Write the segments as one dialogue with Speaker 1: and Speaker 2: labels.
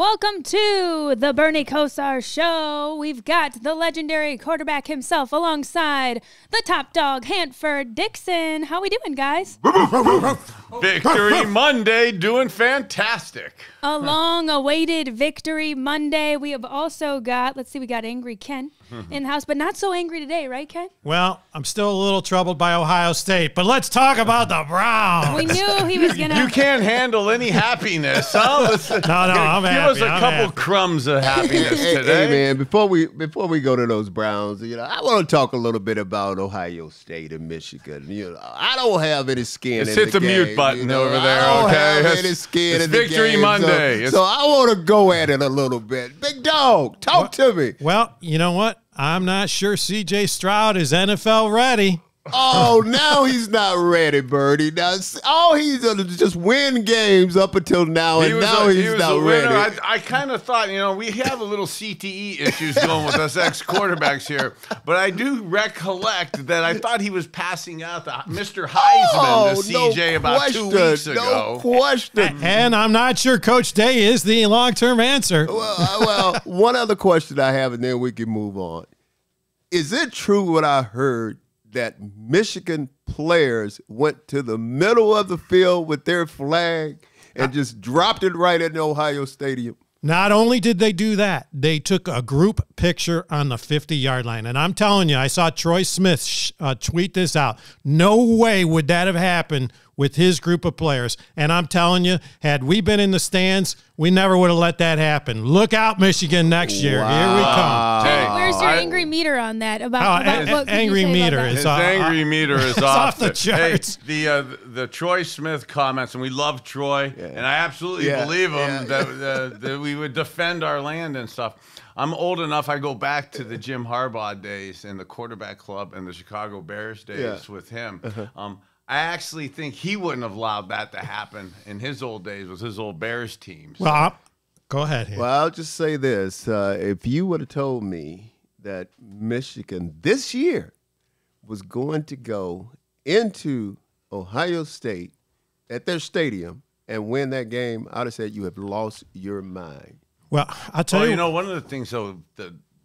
Speaker 1: welcome to the Bernie Kosar Show. We've got the legendary quarterback himself alongside the top dog, Hanford Dixon. How we doing, guys?
Speaker 2: Victory Monday, doing fantastic.
Speaker 1: A long-awaited Victory Monday. We have also got, we got Angry Ken in the house, but not so angry today, right, Ken?
Speaker 3: Well, I'm still a little troubled by Ohio State, but let's talk about the Browns.
Speaker 1: We knew he was going to...
Speaker 2: You can't handle any happiness, huh?
Speaker 3: No, I'm happy.
Speaker 2: Give us a couple crumbs of happiness today.
Speaker 4: Hey, man, before we go to those Browns, I want to talk a little bit about Ohio State and Michigan. I don't have any skin
Speaker 2: Just
Speaker 4: in
Speaker 2: hit
Speaker 4: the
Speaker 2: the
Speaker 4: game,
Speaker 2: mute button over there,
Speaker 4: I don't
Speaker 2: okay?
Speaker 4: have any skin
Speaker 2: It's
Speaker 4: in the
Speaker 2: Victory
Speaker 4: game,
Speaker 2: Monday.
Speaker 4: So I want to go at it a little bit. Big dog, talk to me.
Speaker 3: Well, you know what? I'm not sure C.J. Stroud is NFL ready.
Speaker 4: Oh, now he's not ready, Birdie. Now, he's going to just win games up until now, and now he's not ready.
Speaker 2: I kind of thought, we have a little CTE issues going with us ex-quarterbacks here, but I do recollect that I thought he was passing out the Mr. Heisman to CJ about 2 weeks ago.
Speaker 4: No question.
Speaker 3: And I'm not sure Coach Day is the long-term answer.
Speaker 4: Well, one other question I have, and then we can move on. Is it true what I heard that Michigan players went to the middle of the field with their flag and just dropped it right at the Ohio Stadium?
Speaker 3: Not only did they do that, they took a group picture on the 50-yard line. And I'm telling you, I saw Troy Smith tweet this out. No way would that have happened with his group of players. And I'm telling you, had we been in the stands, we never would have let that happen. Look out, Michigan, next year.
Speaker 4: Wow.
Speaker 3: Here we come.
Speaker 1: Hey, where's your angry meter on that? About what
Speaker 3: angry meter
Speaker 2: His angry meter is
Speaker 3: off the charts.
Speaker 2: Hey, the Troy Smith comments, and we love Troy, and I absolutely believe him that we would defend our land and stuff. I'm old enough, I go back to the Jim Harbaugh days and the quarterback club and the Chicago Bears days with him. I actually think he wouldn't have allowed that to happen in his old days with his old Bears teams. So.
Speaker 3: Well, go ahead.
Speaker 4: Well, I'll just say this. If you would have told me that Michigan this year was going to go into Ohio State at their stadium and win that game, I'd have said you have lost your mind.
Speaker 3: Well, I'll tell you.
Speaker 2: One of the things, though,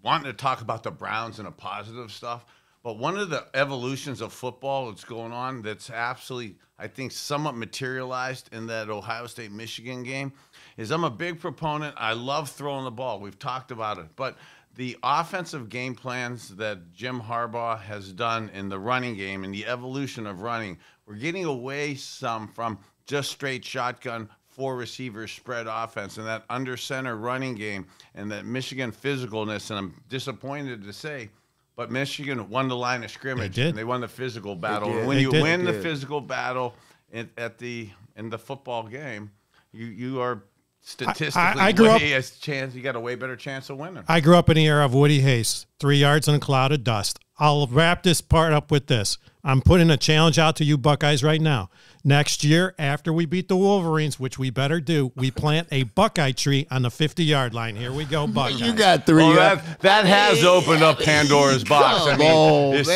Speaker 2: wanting to talk about the Browns and the positive stuff, but one of the evolutions of football that's going on that's absolutely, I think, somewhat materialized in that Ohio State-Michigan game is I'm a big proponent. I love throwing the ball. We've talked about it. But the offensive game plans that Jim Harbaugh has done in the running game and the evolution of running, we're getting away some from just straight shotgun, 4 receivers spread offense and that under center running game and that Michigan physicalness. And I'm disappointed to say, but Michigan won the line of scrimmage.
Speaker 3: They did.
Speaker 2: And they won the physical battle. And when you win the physical battle in the football game, you are statistically you got a way better chance of winning.
Speaker 3: I grew up in the era of Woody Hayes, 3 yards in a cloud of dust. I'll wrap this part up with this. I'm putting a challenge out to you Buckeyes right now. Next year, after we beat the Wolverines, which we better do, we plant a Buckeye tree on the 50-yard line. Here we go, Buckeyes.
Speaker 4: You got 3
Speaker 2: yards. That has opened up Pandora's box. Since they did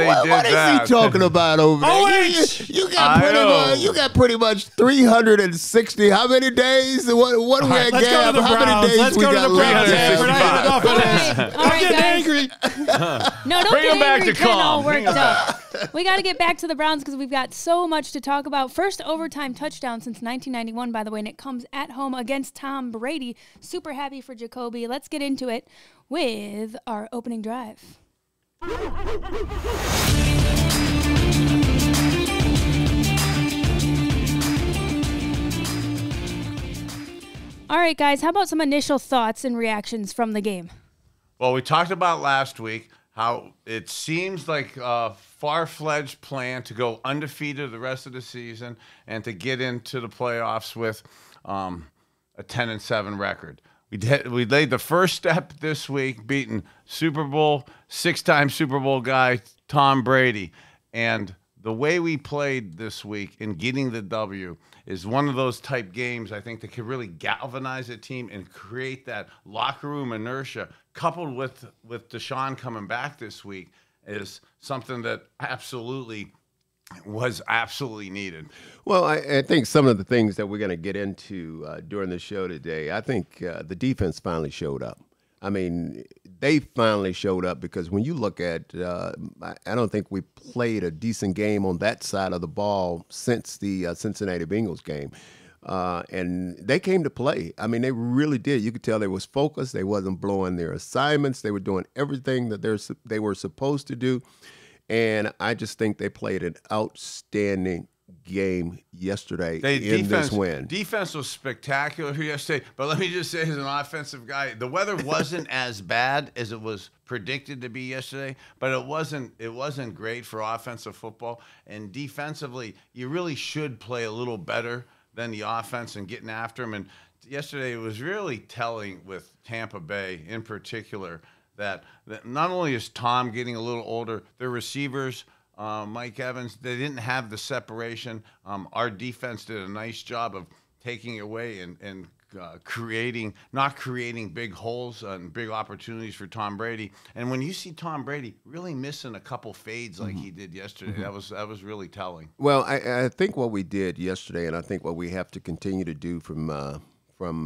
Speaker 4: what
Speaker 2: that.
Speaker 4: Is he talking about over there? You got pretty much 360. How many days? What do we have?
Speaker 3: Let's go to the Browns. Let's go to the Browns. I'm getting angry.
Speaker 1: No, don't
Speaker 2: Bring
Speaker 1: get
Speaker 2: him back
Speaker 1: angry,
Speaker 2: to
Speaker 1: Ken,
Speaker 2: calm.
Speaker 1: all worked up. We got to get back to the Browns because we've got so much to talk about. First overtime touchdown since 1991, by the way, and it comes at home against Tom Brady. Super happy for Jacoby. Let's get into it with our opening drive. All right, guys, how about some initial thoughts and reactions from the game?
Speaker 2: Well, we talked about last week how it seems like a far-fledged plan to go undefeated the rest of the season and to get into the playoffs with a 10-7 record. We laid the first step this week, beating six-time Super Bowl guy Tom Brady. And the way we played this week in getting the W is one of those type games, I think, that could really galvanize a team and create that locker room inertia, coupled with Deshaun coming back this week, is something that absolutely was absolutely needed.
Speaker 4: Well, I think some of the things that we're going to get into during the show today, I think the defense finally showed up. I mean, they finally showed up because when you look at, I don't think we played a decent game on that side of the ball since the Cincinnati Bengals game. And they came to play. I mean, they really did. You could tell they was focused. They wasn't blowing their assignments. They were doing everything that they were supposed to do. And I just think they played an outstanding game yesterday in this win.
Speaker 2: Defense was spectacular here yesterday. But let me just say, as an offensive guy, the weather wasn't as bad as it was predicted to be yesterday. But it wasn't great for offensive football. And defensively, you really should play a little better than the offense and getting after them. And yesterday, it was really telling with Tampa Bay in particular that not only is Tom getting a little older, their receivers, Mike Evans, they didn't have the separation. Our defense did a nice job of taking away and not creating big holes and big opportunities for Tom Brady. And when you see Tom Brady really missing a couple fades like he did yesterday, that was really telling.
Speaker 4: Well, I think what we did yesterday, and I think what we have to continue to do from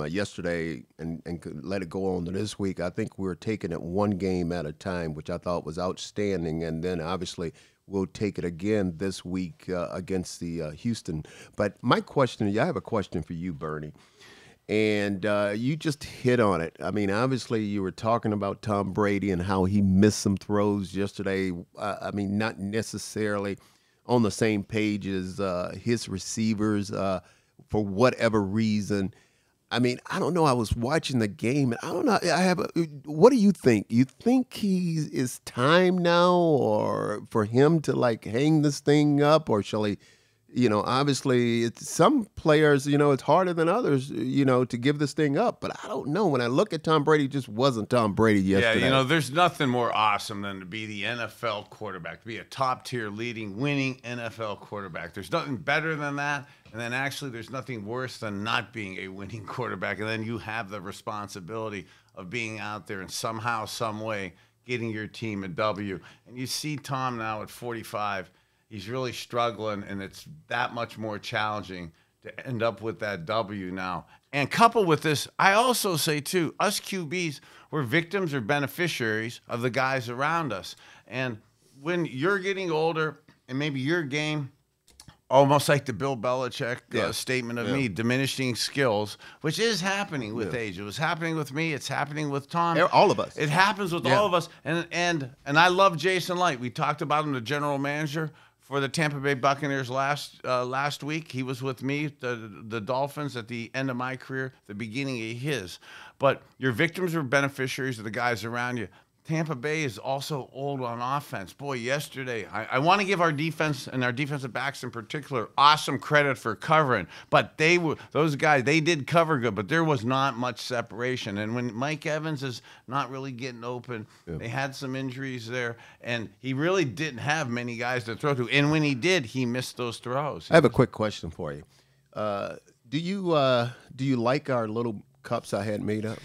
Speaker 4: yesterday and let it go on to this week, I think we're taking it one game at a time, which I thought was outstanding. And then obviously we'll take it again this week against the Houston. But my question, I have a question for you, Bernie. And you just hit on it. I mean, obviously you were talking about Tom Brady and how he missed some throws yesterday. I mean, not necessarily on the same page as his receivers for whatever reason. I mean, I don't know. I was watching the game, and I don't know. What do you think? You think it's time now, or for him to like hang this thing up, or shall he? You know, obviously, some players, you know, it's harder than others, you know, to give this thing up. But I don't know. When I look at Tom Brady, it just wasn't Tom Brady yesterday.
Speaker 2: Yeah, you know, there's nothing more awesome than to be the NFL quarterback, to be a top-tier, leading, winning NFL quarterback. There's nothing better than that. And then actually there's nothing worse than not being a winning quarterback. And then you have the responsibility of being out there and somehow, some way, getting your team a W. And you see Tom now at 45. He's really struggling, and it's that much more challenging to end up with that W now. And coupled with this, I also say, too, us QBs, we're victims or beneficiaries of the guys around us. And when you're getting older and maybe your game, almost like the Bill Belichick statement of me, diminishing skills, which is happening with age. It was happening with me. It's happening with Tom.
Speaker 4: All of us.
Speaker 2: It happens with all of us. And I love Jason Light. We talked about him, the general manager for the Tampa Bay Buccaneers last week. He was with me, the Dolphins, at the end of my career, the beginning of his. But your victims are beneficiaries of the guys around you. Tampa Bay is also old on offense. Boy, yesterday, I want to give our defense and our defensive backs in particular awesome credit for covering. But those guys, they did cover good, but there was not much separation. And when Mike Evans is not really getting open, they had some injuries there, and he really didn't have many guys to throw to. And when he did, he missed those throws.
Speaker 4: I have a quick question for you. Do you like our little cups I had made up?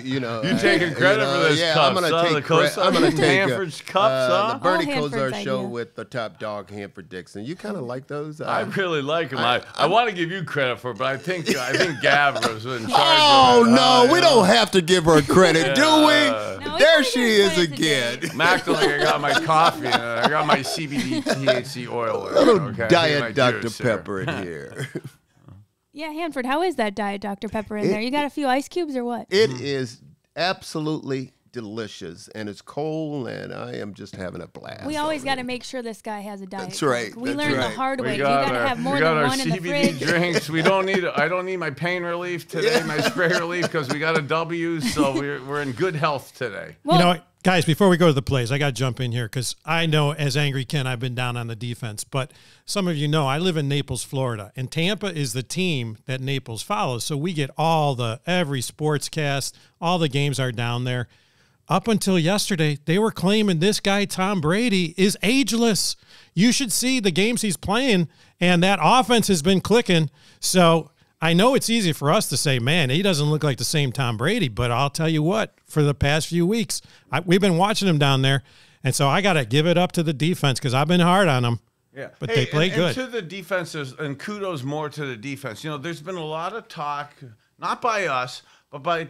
Speaker 4: You know,
Speaker 2: you taking credit for this cups?
Speaker 4: I'm gonna take
Speaker 2: Hanford's cups,
Speaker 4: the Bernie Kosar show with the top dog Hanford Dixon. You kind of like those?
Speaker 2: I really like them. I want to give you credit for it, but I think Gav was in charge.
Speaker 4: Oh no, we don't have to give her credit, do we?
Speaker 1: No,
Speaker 4: there she is again.
Speaker 2: Mackley, I got my coffee. I got my CBD THC oil.
Speaker 4: A little Diet Dr. Pepper in here.
Speaker 1: Yeah, Hanford, how is that Diet Dr. Pepper in there? You got a few ice cubes or what?
Speaker 4: It is absolutely delicious, and it's cold, and I am just having a blast.
Speaker 1: We always got to make sure this guy has a diet.
Speaker 4: That's right.
Speaker 1: We learned the hard way. You
Speaker 2: got
Speaker 1: to have more than one in the fridge.
Speaker 2: CBD drinks. We don't need. I don't need my pain relief today, my spray relief, because we got a W. So we're in good health today.
Speaker 1: Well,
Speaker 3: you know, guys, before we go to the plays, I got to jump in here because I know as Angry Ken, I've been down on the defense. But some of you know I live in Naples, Florida, and Tampa is the team that Naples follows. So we get every sportscast, all the games are down there. Up until yesterday, they were claiming this guy, Tom Brady, is ageless. You should see the games he's playing, and that offense has been clicking. So I know it's easy for us to say, man, he doesn't look like the same Tom Brady, but I'll tell you what, for the past few weeks, we've been watching him down there, and so I got to give it up to the defense because I've been hard on him.
Speaker 2: Yeah.
Speaker 3: But they play good.
Speaker 2: And to the defenses, and kudos more to the defense. You know, there's been a lot of talk, not by us, but by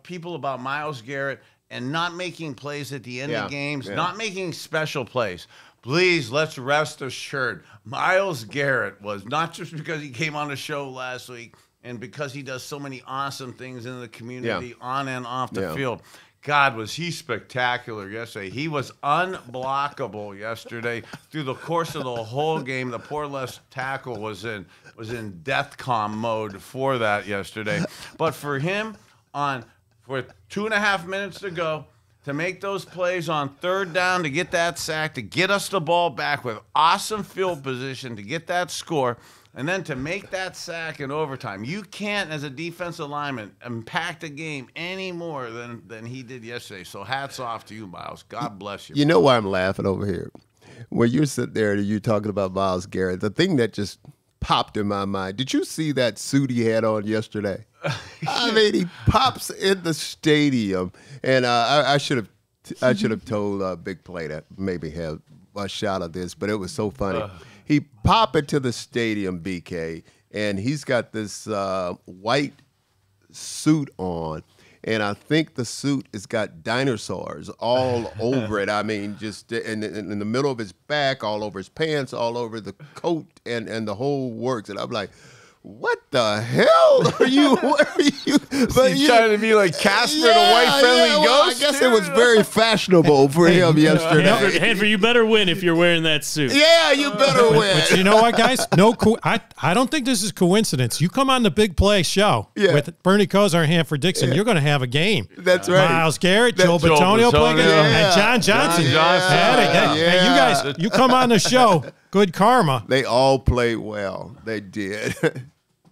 Speaker 2: people about Myles Garrett and not making plays at the end of games, not making special plays. Please, let's rest assured. Myles Garrett was, not just because he came on the show last week and because he does so many awesome things in the community on and off the field. God, was he spectacular yesterday. He was unblockable yesterday. Through the course of the whole game, the poor left tackle was in DEFCON mode for that yesterday. But for him, for 2.5 minutes to go, to make those plays on third down, to get that sack, to get us the ball back with awesome field position, to get that score, and then to make that sack in overtime. You can't, as a defensive lineman, impact a game any more than he did yesterday. So hats off to you, Myles. God bless you.
Speaker 4: You know why I'm laughing over here? When you're sitting there and you're talking about Myles Garrett, the thing that just popped in my mind, did you see that suit he had on yesterday? I mean, he pops in the stadium, and I should have told Big Play to maybe have a shot of this, but it was so funny. He pop into the stadium, BK, and he's got this white suit on, and I think the suit has got dinosaurs all over it. I mean, just in the middle of his back, all over his pants, all over the coat, and the whole works. And I'm like, what the hell are you? Where are you?
Speaker 2: But he's trying to be like Casper, the white friendly ghost.
Speaker 4: I guess it was very fashionable for him yesterday.
Speaker 5: Henry, you better win if you're wearing that suit.
Speaker 4: Yeah, you better win.
Speaker 3: But you know what, guys? I don't think this is coincidence. You come on the Big Play show with Bernie Kosar and Hanford Dixon, you're going to have a game.
Speaker 4: That's right.
Speaker 3: Myles Garrett, Joe Bitonio playing, and John Johnson. Hey, you guys, you come on the show. Good karma.
Speaker 4: They all played well. They did.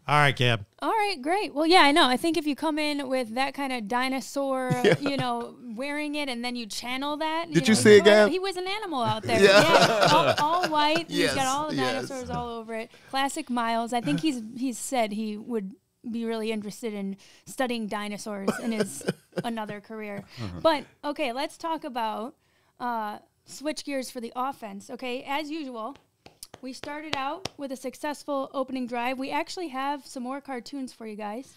Speaker 3: All right, Gab.
Speaker 1: All right, great. Well, yeah, I know. I think if you come in with that kind of dinosaur, wearing it, and then you channel that.
Speaker 4: Did you see it, Gab?
Speaker 1: He was an animal out there. Yeah, all white.
Speaker 4: Yes,
Speaker 1: He's got all the dinosaurs all over it. Classic Myles. I think he's said he would be really interested in studying dinosaurs in his another career. But, okay, let's talk about switch gears for the offense. Okay, as usual. We started out with a successful opening drive. We actually have some more cartoons for you guys.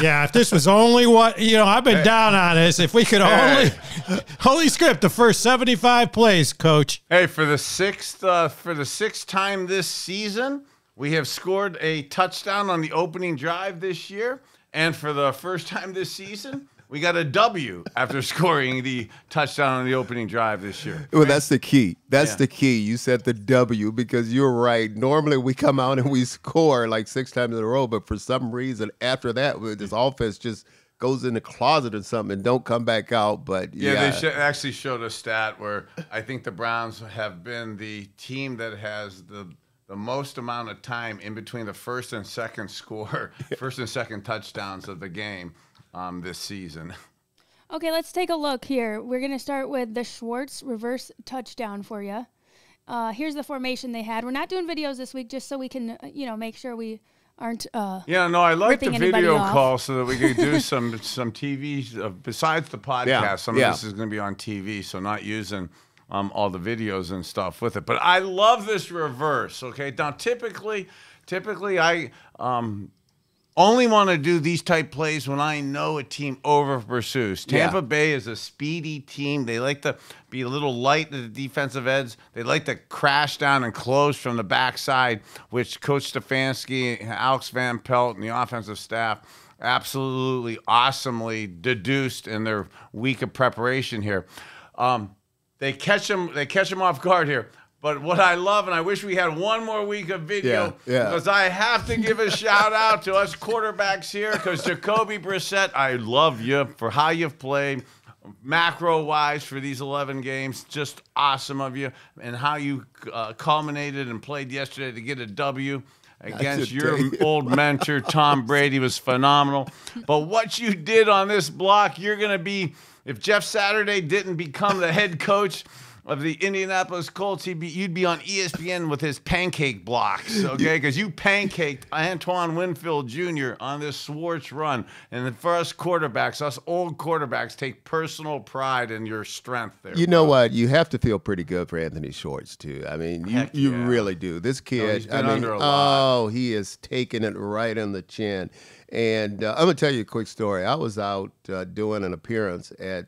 Speaker 3: Yeah, if this was only I've been down on this. If we could only script the first 75 plays, Coach.
Speaker 2: Hey, for the sixth time this season, we have scored a touchdown on the opening drive this year. And for the first time this season, we got a W after scoring the touchdown on the opening drive this year.
Speaker 4: Well, that's the key. That's the key. You said the W because you're right. Normally we come out and we score like 6 times in a row, but for some reason after that, this offense just goes in the closet or something and don't come back out. But
Speaker 2: they actually showed a stat where I think the Browns have been the team that has the most amount of time in between the first and second touchdowns of the game. This season.
Speaker 1: Okay, let's take a look here. We're going to start with the Schwartz reverse touchdown for you. Here's the formation they had. We're not doing videos this week just so we can, make sure we aren't
Speaker 2: I like the video call so that we can do some TV besides the podcast. Some of this is going to be on TV, so not using all the videos and stuff with it. But I love this reverse, okay? Now, typically I only want to do these type plays when I know a team over pursues. Tampa Bay is a speedy team. They like to be a little light at the defensive ends. They like to crash down and close from the backside, which Coach Stefanski, Alex Van Pelt, and the offensive staff absolutely awesomely deduced in their week of preparation here. They catch them off guard here. But what I love, and I wish we had one more week of video, because I have to give a shout out to us quarterbacks here, because Jacoby Brissett, I love you for how you've played, macro-wise for these 11 games, just awesome of you, and how you culminated and played yesterday to get a W against your old mentor, Tom Brady, was phenomenal. But what you did on this block, you're going to be, if Jeff Saturday didn't become the head coach of the Indianapolis Colts, you'd be on ESPN with his pancake blocks, okay? Because you pancaked Antoine Winfield Jr. on this Schwartz run. And for us quarterbacks, us old quarterbacks, take personal pride in your strength there.
Speaker 4: You know what? You have to feel pretty good for Anthony Schwartz, too. I mean, you really do. This kid,
Speaker 2: he's been under a lot.
Speaker 4: he is taking it right on the chin. And I'm going to tell you a quick story. I was out doing an appearance at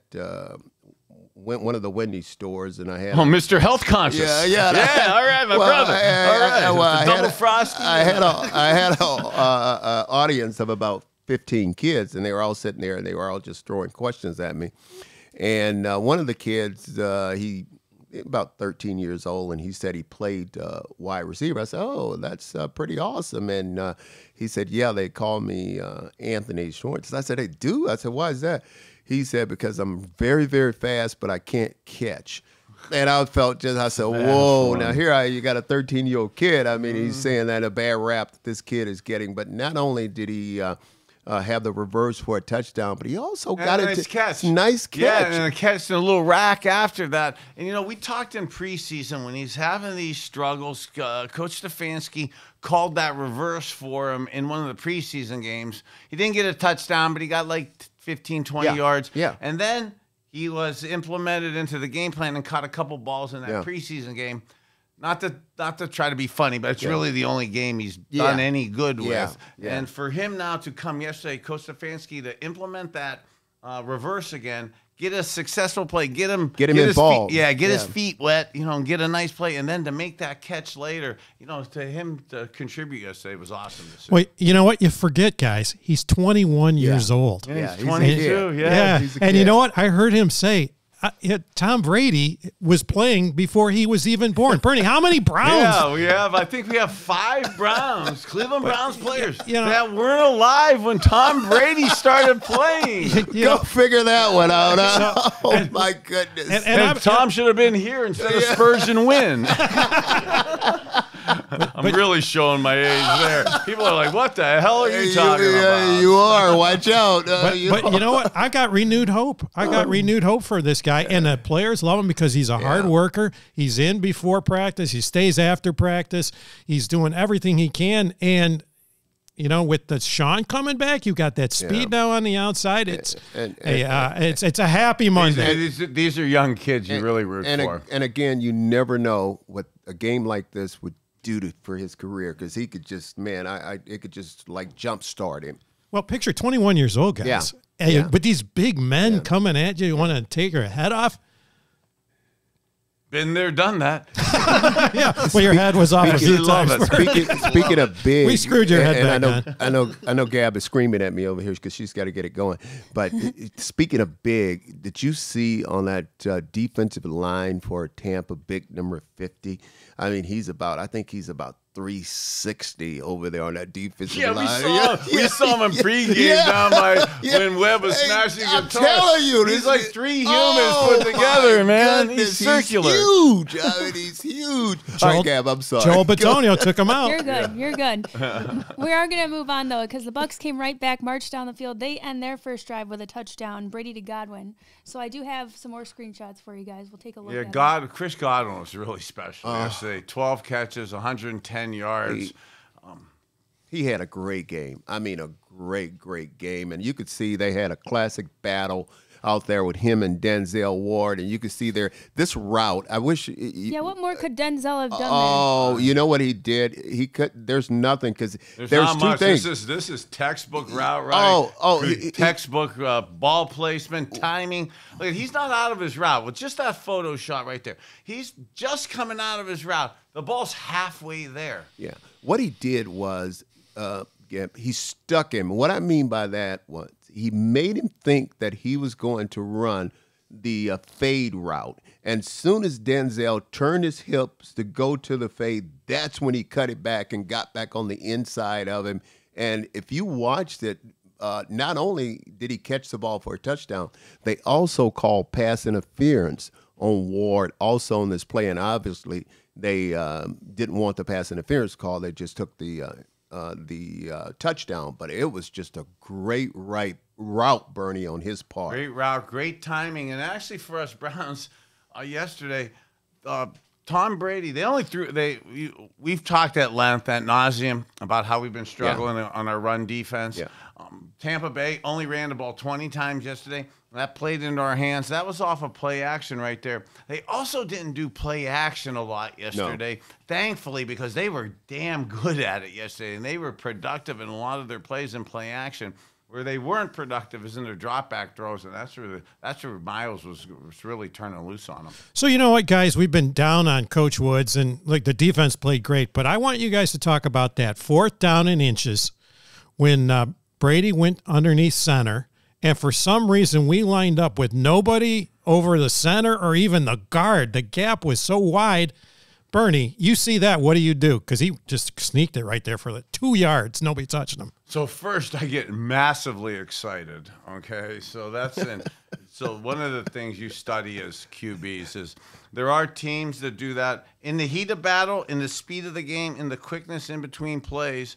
Speaker 4: one of the Wendy's stores, and I had
Speaker 2: Mr. Health Conscious.
Speaker 4: Yeah.
Speaker 2: All right, my brother. All right. Double frosty.
Speaker 4: I had an audience of about 15 kids, and they were all sitting there, and they were all just throwing questions at me. And one of the kids, he about 13 years old, and he said he played wide receiver. I said, "Oh, that's pretty awesome." And he said, "Yeah, they call me Anthony Schwartz." I said, "They do?" I said, "Why is that?" He said, "Because I'm very, very fast, but I can't catch." And I said, "Whoa!" Now here you got a 13-year-old kid. I mean, he's saying that a bad rap that this kid is getting. But not only did he have the reverse for a touchdown, but he also got
Speaker 2: a
Speaker 4: it.
Speaker 2: Nice catch.
Speaker 4: Nice catch.
Speaker 2: Yeah, and a catch and a little rack after that. And, we talked in preseason when he's having these struggles. Coach Stefanski called that reverse for him in one of the preseason games. He didn't get a touchdown, but he got like 15, 20 yards.
Speaker 4: Yeah.
Speaker 2: And then he was implemented into the game plan and caught a couple balls in that preseason game. Not to try to be funny, but it's really the only game he's done any good with.
Speaker 4: Yeah.
Speaker 2: And for him now to come yesterday, Coach Stefanski, to implement that reverse again, get a successful play, get him
Speaker 4: involved.
Speaker 2: Get his feet wet, and get a nice play, and then to make that catch later, to him to contribute yesterday was awesome to see.
Speaker 3: Wait, you know what? You forget, guys. He's 21 years old.
Speaker 2: Yeah, he's 22.
Speaker 3: Yeah.
Speaker 4: He's a
Speaker 3: And
Speaker 4: kid.
Speaker 3: you know what? I heard him say, Tom Brady was playing before he was even born. Bernie, how many Browns?
Speaker 2: Yeah, I think we have 5 Browns, Cleveland Browns players
Speaker 3: know-
Speaker 2: that weren't alive when Tom Brady started playing.
Speaker 4: Go figure that one out. Huh? My goodness.
Speaker 2: And Tom should have been here instead of Spurgeon Wynn. I'm really showing my age there. People are like, what the hell are you talking about?
Speaker 4: You are. Watch out.
Speaker 3: But you know what? I got renewed hope. I got renewed hope for this guy. And the players love him because he's a hard worker. He's in before practice. He stays after practice. He's doing everything he can. And, with the Sean coming back, you got that speed now on the outside. It's it's a happy Monday.
Speaker 2: These are young kids you really root for.
Speaker 4: And again, you never know what a game like this would do for his career, because he could just, it could just like jumpstart him.
Speaker 3: Well, picture 21 years old, guys.
Speaker 4: Yeah.
Speaker 3: But these big men coming at you want to take your head off?
Speaker 2: Been there, done that.
Speaker 3: Well, your head was off a few times.
Speaker 4: Speaking of big,
Speaker 3: we screwed your head back.
Speaker 4: I know. Gab is screaming at me over here because she's got to get it going. But speaking of big, did you see on that defensive line for Tampa, big number 50? I mean, I think he's about 360 over there on that defensive line.
Speaker 2: We saw him in pregame down by when Webb was smashing guitar.
Speaker 4: I'm telling you,
Speaker 2: he's like 3 humans put together, man.
Speaker 4: Goodness,
Speaker 2: he's circular.
Speaker 4: He's huge. I mean, he's huge. All right, Gab, I'm sorry.
Speaker 3: Joel Bitonio took him out.
Speaker 1: You're good. We are going to move on, though, because the Bucs came right back, marched down the field. They end their first drive with a touchdown, Brady to Godwin. So I do have some more screenshots for you guys. We'll take a look at it.
Speaker 2: Chris Godwin was really special yesterday. 12 catches, 110 yards.
Speaker 4: He had a great game. I mean, a great game. And you could see they had a classic battle out there with him and Denzel Ward. And you could see this route. I wish.
Speaker 1: What more could Denzel have done
Speaker 4: Oh, you know what he did? He could. There's nothing, because there's
Speaker 2: not
Speaker 4: two
Speaker 2: much.
Speaker 4: things.
Speaker 2: This is textbook route running. Textbook ball placement, timing. Look, he's not out of his route. With just that photo shot right there, he's just coming out of his route. The ball's halfway there.
Speaker 4: Yeah. What he did was he stuck him. What I mean by that was he made him think that he was going to run the fade route. And soon as Denzel turned his hips to go to the fade, that's when he cut it back and got back on the inside of him. And if you watched it, not only did he catch the ball for a touchdown, they also called pass interference on Ward also on this play. And obviously they didn't want the pass interference call. They just took the touchdown. But it was just a great route, Bernie, on his part.
Speaker 2: Great route, great timing. And actually for us Browns yesterday, Tom Brady, we've talked at length, at nauseum, about how we've been struggling on our run defense.
Speaker 4: Yeah.
Speaker 2: Tampa Bay only ran the ball 20 times yesterday. That played into our hands. That was off of play action right there. They also didn't do play action a lot yesterday, thankfully, because they were damn good at it yesterday, and they were productive in a lot of their plays in play action. Where they weren't productive is in their drop back throws, and that's where Miles was really turning loose on them.
Speaker 3: So you know what, guys, we've been down on Coach Woods, and like the defense played great, but I want you guys to talk about that 4th down and inches when Brady went underneath center, and for some reason we lined up with nobody over the center or even the guard. The gap was so wide. Bernie, you see that, what do you do? Because he just sneaked it right there for the 2 yards. Nobody touched him.
Speaker 2: So first, I get massively excited. Okay, so so one of the things you study as QBs is there are teams that do that in the heat of battle, in the speed of the game, in the quickness in between plays.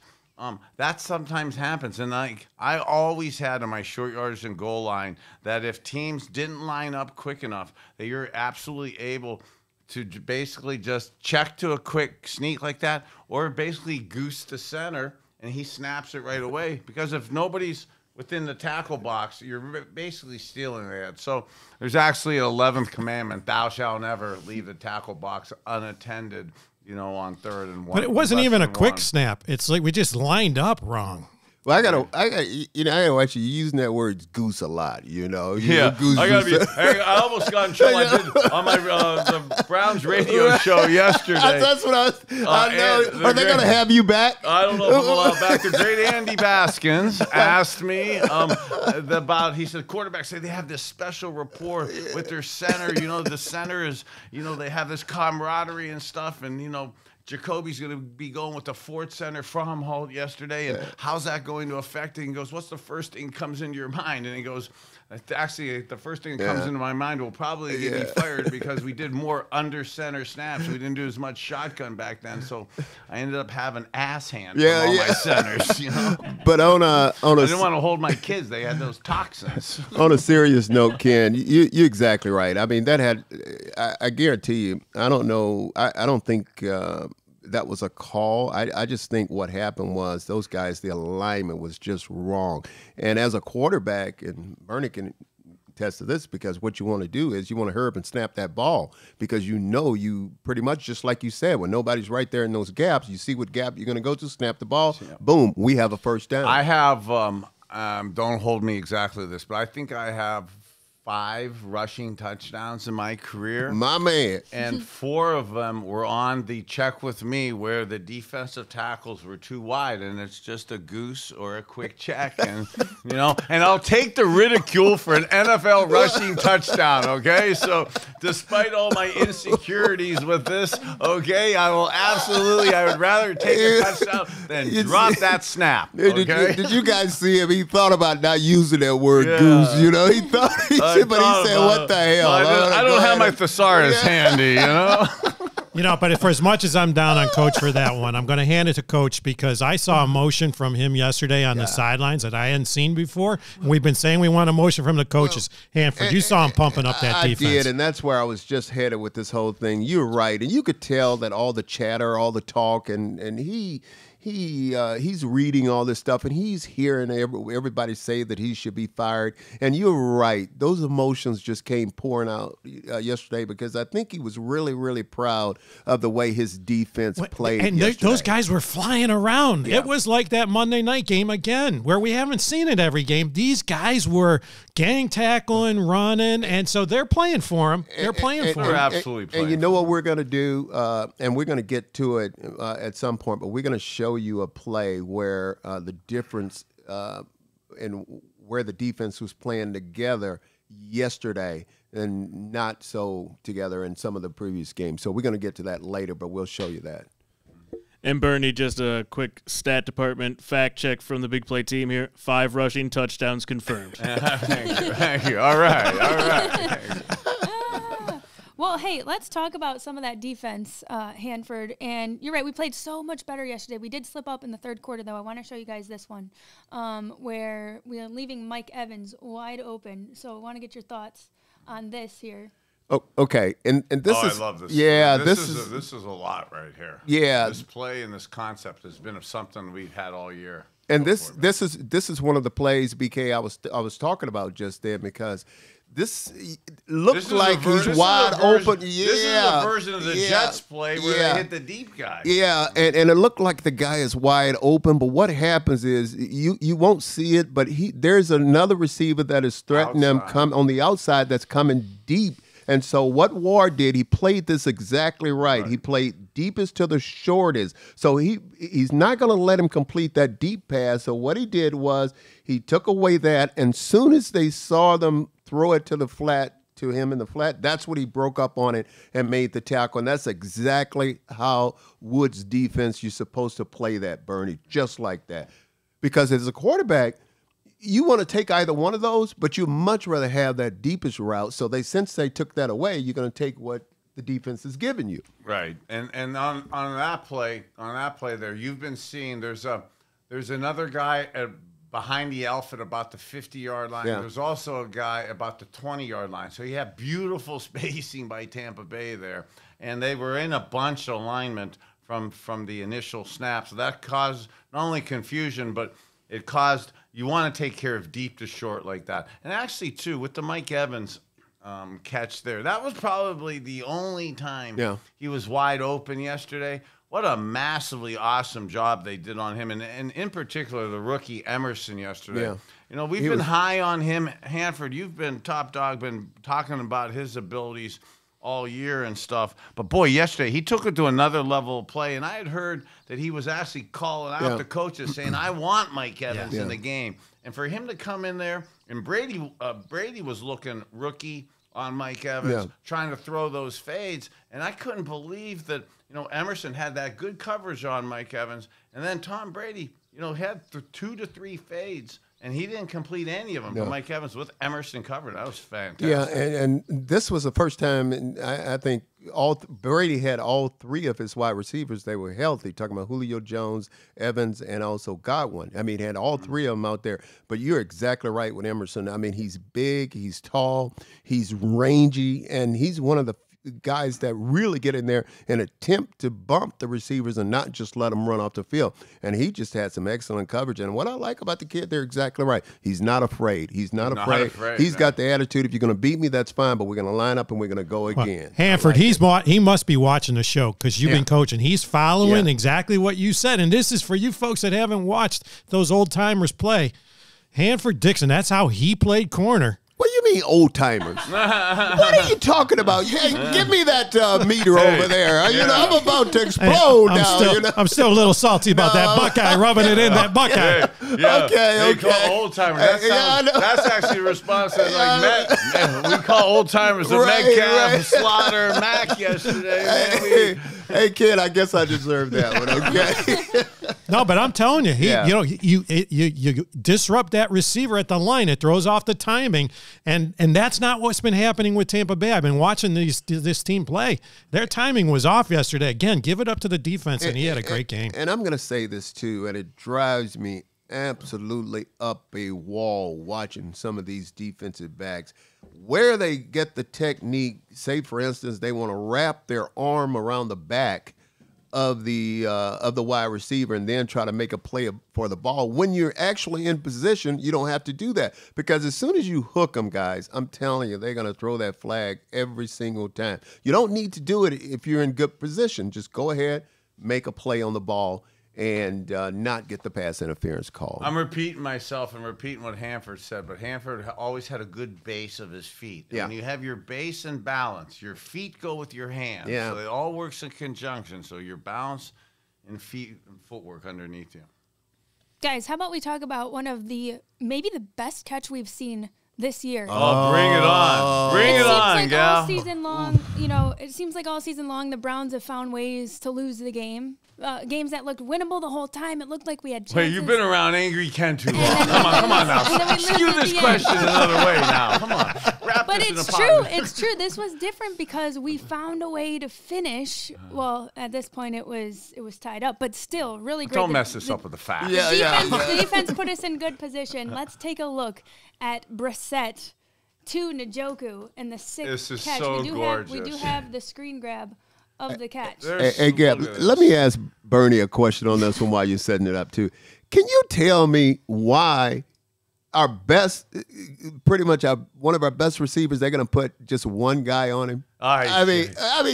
Speaker 2: That sometimes happens, and I always had on my short yardage and goal line that if teams didn't line up quick enough, that you're absolutely able to basically just check to a quick sneak like that, or basically goose the center, and he snaps it right away. Because if nobody's within the tackle box, you're basically stealing that. So there's actually an 11th commandment: "Thou shalt never leave the tackle box unattended." On 3rd and 1.
Speaker 3: But it wasn't even a quick snap. It's like we just lined up wrong.
Speaker 4: Well, I gotta watch you using that word goose a lot. Goose.
Speaker 2: I gotta be. I almost got in trouble. I did on my the Browns radio show yesterday.
Speaker 4: That's what I know. Are they gonna have you back?
Speaker 2: I don't know if I'm allowed back. The great Andy Baskins asked me about. He said quarterbacks say they have this special rapport with their center. The center is. They have this camaraderie and stuff, and Jacoby's going to be going with the Fort Center from Humboldt yesterday, and how's that going to affect it? And he goes, what's the first thing comes into your mind? And he goes, actually, the first thing that comes into my mind will probably get me fired because we did more under center snaps. We didn't do as much shotgun back then, so I ended up having ass hand from all my centers.
Speaker 4: But on a
Speaker 2: I didn't want to hold my kids. They had those toxins.
Speaker 4: On a serious note, Ken, you're exactly right. I mean, that had, I guarantee you, I don't know, I don't think that was a call. I just think what happened was those guys, the alignment was just wrong. And as a quarterback, and Bernie can attest to this, because what you want to do is you want to hurry up and snap that ball, because you pretty much, just like you said, when nobody's right there in those gaps, you see what gap you're going to go to, snap the ball, boom, we have a first down.
Speaker 2: I have, don't hold me exactly to this, but I think I have 5 rushing touchdowns in my career.
Speaker 4: My man.
Speaker 2: And 4 of them were on the check with me where the defensive tackles were too wide, and it's just a goose or a quick check. And, and I'll take the ridicule for an NFL rushing touchdown, okay? So despite all my insecurities with this, okay, I would rather take a touchdown than drop that snap, okay?
Speaker 4: Did you guys see him? He thought about not using that word goose, He thought, but he said, what the hell?
Speaker 2: I don't have my thesaurus handy,
Speaker 3: But for as much as I'm down on Coach for that one, I'm going to hand it to Coach, because I saw a motion from him yesterday on the sidelines that I hadn't seen before. And we've been saying we want a motion from the coaches. Hanford, you saw him pumping up that defense.
Speaker 4: I did, and that's where I was just headed with this whole thing. You're right, and you could tell that all the chatter, all the talk, and he's reading all this stuff, and he's hearing everybody say that he should be fired. And you're right; those emotions just came pouring out yesterday, because I think he was really, really proud of the way his defense played.
Speaker 3: And those guys were flying around. Yeah. It was like that Monday night game again, where we haven't seen it every game. These guys were gang tackling, running, and so they're playing for him. They're playing for him.
Speaker 2: Absolutely playing.
Speaker 4: And you know what we're going to do, and we're going to get to it at some point, but we're going to show you a play where the difference in where the defense was playing together yesterday and not so together in some of the previous games. So we're going to get to that later, but we'll show you that.
Speaker 5: And Bernie, just a quick stat department fact check from the Big Play team here. 5 rushing touchdowns confirmed.
Speaker 2: Thank you. All right.
Speaker 1: Well, hey, let's talk about some of that defense, Hanford. And you're right, we played so much better yesterday. We did slip up in the third quarter, though. I want to show you guys this one, where we are leaving Mike Evans wide open. So I want to get your thoughts on this here.
Speaker 4: Oh, okay, and this
Speaker 2: I
Speaker 4: is
Speaker 2: love this.
Speaker 4: Yeah,
Speaker 2: this is a lot right here.
Speaker 4: Yeah.
Speaker 2: This play and this concept has been something we've had all year.
Speaker 4: and this is one of the plays, BK, I was talking about just there, because this looks like he's wide open. Yeah,
Speaker 2: this is a version of the Jets play where they hit the deep guy.
Speaker 4: Yeah, and it looked like the guy is wide open, but what happens is you won't see it, but there's another receiver that is threatening him on the outside that's coming deep. And so what Ward did, he played this exactly right. He played deepest to the shortest. So he's not going to let him complete that deep pass. So what he did was he took away that, and soon as they saw them throw it to him in the flat, that's what he broke up on it and made the tackle. And that's exactly how Woods' defense, you're supposed to play that, Bernie, just like that. Because as a quarterback, you want to take either one of those, but you much rather have that deepest route. So since they took that away, you're going to take what the defense is giving you.
Speaker 2: Right. And on that play there, you've been seeing there's another guy behind the elf at about the 50-yard line.
Speaker 4: Yeah.
Speaker 2: There's also a guy about the 20-yard line. So you have beautiful spacing by Tampa Bay there. And they were in a bunch alignment from the initial snap. So that caused not only confusion, but it caused you want to take care of deep to short like that. And actually, too, with the Mike Evans catch there, that was probably the only time he was wide open yesterday. What a massively awesome job they did on him. And in particular, the rookie Emerson yesterday. Yeah. You know, we've been high on him. Hanford, you've been top dog, been talking about his abilities all year and stuff. But, boy, yesterday he took it to another level of play. And I had heard that he was actually calling out the coaches saying, I want Mike Evans in the game. And for him to come in there, and Brady was looking rookie on Mike Evans, trying to throw those fades. And I couldn't believe that, Emerson had that good coverage on Mike Evans. And then Tom Brady, had 2 to 3 fades. And he didn't complete any of them. But Mike Evans with Emerson covered. That was fantastic.
Speaker 4: Yeah, and this was the first time I think Brady had all 3 of his wide receivers. They were healthy. Talking about Julio Jones, Evans, and also Godwin. I mean, he had all 3 of them out there. But you're exactly right with Emerson. I mean, he's big, he's tall, he's rangy, and he's one of the guys that really get in there and attempt to bump the receivers and not just let them run off the field. And he just had some excellent coverage. And what I like about the kid, they're exactly right. He's not afraid. He's not afraid. He's got the attitude, if you're going to beat me, that's fine, but we're going to line up and we're going to go again.
Speaker 3: Hanford, he must be watching the show because you've been coaching. He's following exactly what you said. And this is for you folks that haven't watched those old-timers play. Hanford Dixon, that's how he played corner.
Speaker 4: What do you mean, old timers? What are you talking about? Hey, give me that meter over there. I'm about to explode now.
Speaker 3: I'm still a little salty about that Buckeye, rubbing it in that Buckeye.
Speaker 2: Okay. Old timers. That's actually a response to we call old timers the Metcalf, Slaughter, Mack yesterday.
Speaker 4: Hey, kid, I guess I deserve that one. Okay.
Speaker 3: No, but I'm telling you, you disrupt that receiver at the line. It throws off the timing, and that's not what's been happening with Tampa Bay. I've been watching this team play. Their timing was off yesterday. Again, give it up to the defense, and he had a great game.
Speaker 4: And I'm going to say this too, and it drives me absolutely up a wall watching some of these defensive backs. Where they get the technique, say for instance, they want to wrap their arm around the back of the wide receiver and then try to make a play for the ball. When you're actually in position, you don't have to do that, because as soon as you hook them, guys, I'm telling you, they're going to throw that flag every single time. You don't need to do it if you're in good position. Just go ahead, make a play on the ball, and not get the pass interference call.
Speaker 2: I'm repeating myself and repeating what Hanford said, but Hanford always had a good base of his feet.
Speaker 4: Yeah.
Speaker 2: When you have your base and balance, your feet go with your hands.
Speaker 4: Yeah.
Speaker 2: So it all works in conjunction. So your balance and feet and footwork underneath you.
Speaker 1: Guys, how about we talk about maybe the best catch we've seen this year.
Speaker 2: Oh, bring it on. Bring it on, gal.
Speaker 1: All season long, it seems like all season long the Browns have found ways to lose the game. Games that looked winnable the whole time. It looked like we had chances.
Speaker 2: Wait, you've been around Angry Ken too long. Come on now. Skew this question another way now. Come on.
Speaker 1: But it's true. It's true. This was different because we found a way to finish. Well, at this point it was tied up, but still really great.
Speaker 2: Don't mess this up with the facts.
Speaker 1: The defense put us in good position. Let's take a look at Brissett to Njoku and the sick
Speaker 2: This is
Speaker 1: catch.
Speaker 2: so
Speaker 1: we do
Speaker 2: gorgeous.
Speaker 1: have the screen grab of the catch.
Speaker 4: Hey, Gab, let me ask Bernie a question on this one while you're setting it up, too. Can you tell me why our best, pretty much one of our best receivers, they're going to put just one guy on him? I mean,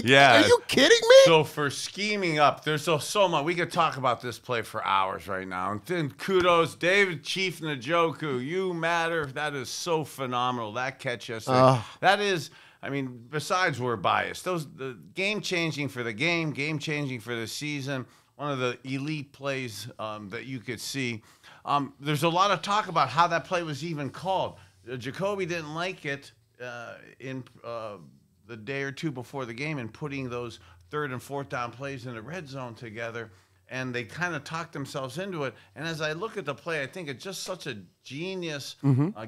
Speaker 2: yeah.
Speaker 4: Are you kidding me?
Speaker 2: So for scheming up, there's so much. We could talk about this play for hours right now. And then kudos, David Chief Njoku. You matter. That is so phenomenal. That catch yesterday. That is, I mean, besides we're biased. The game-changing for the game, game-changing for the season. One of the elite plays that you could see. There's a lot of talk about how that play was even called. Jacoby didn't like it in the day or two before the game and putting those 3rd and 4th down plays in the red zone together, and they kind of talked themselves into it. And as I look at the play, I think it's just such a genius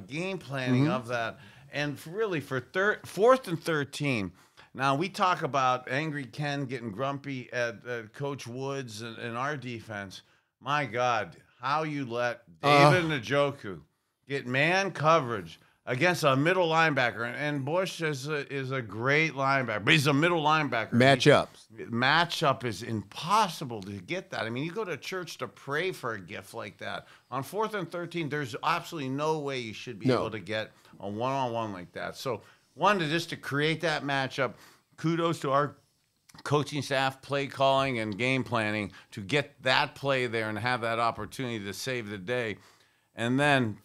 Speaker 2: game planning of that. And really for 4th and 13, now we talk about Angry Ken getting grumpy at Coach Woods and our defense. My God, how you let David Njoku get man coverage against a middle linebacker. And Bush is a great linebacker, but he's a middle linebacker. Matchup is impossible to get that. I mean, you go to church to pray for a gift like that. On 4th and 13, there's absolutely no way you should be able to get a one-on-one like that. So, just to create that matchup, kudos to our coaching staff, play calling, and game planning to get that play there and have that opportunity to save the day. And then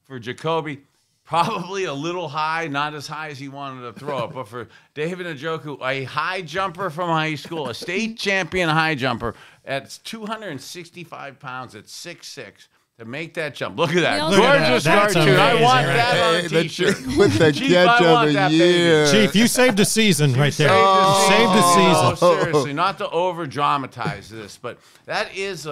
Speaker 2: for Jacoby, probably a little high, not as high as he wanted to throw it. But for David Njoku, a high jumper from high school, a state champion high jumper at 265 pounds at 6'6", to make that jump. Look at that. Gorgeous cartoon. I want that on a T-shirt.
Speaker 4: With the catch of the year.
Speaker 3: Chief, you saved the season right there. You saved the season.
Speaker 2: Seriously, not to over-dramatize this, but that is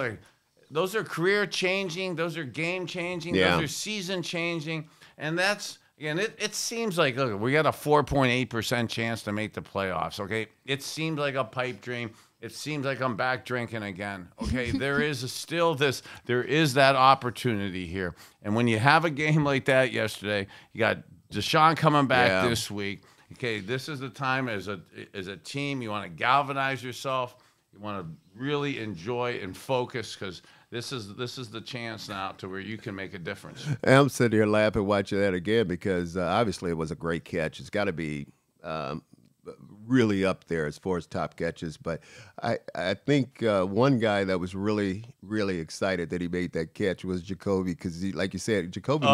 Speaker 2: those are career-changing. Those are game-changing.
Speaker 4: Yeah.
Speaker 2: Those are season-changing. And that's, again, it seems like, look, we got a 4.8% chance to make the playoffs, okay? It seems like a pipe dream. It seems like I'm back drinking again, okay? There is that opportunity here. And when you have a game like that yesterday, you got Deshaun coming back this week. Okay, this is the time as a team, you want to galvanize yourself. You want to really enjoy and focus because this is the chance now to where you can make a difference.
Speaker 4: I'm sitting here laughing watching that again because obviously it was a great catch. It's got to be really up there as far as top catches. But I think one guy that was really, really excited that he made that catch was Jacoby because, like you said, Jacoby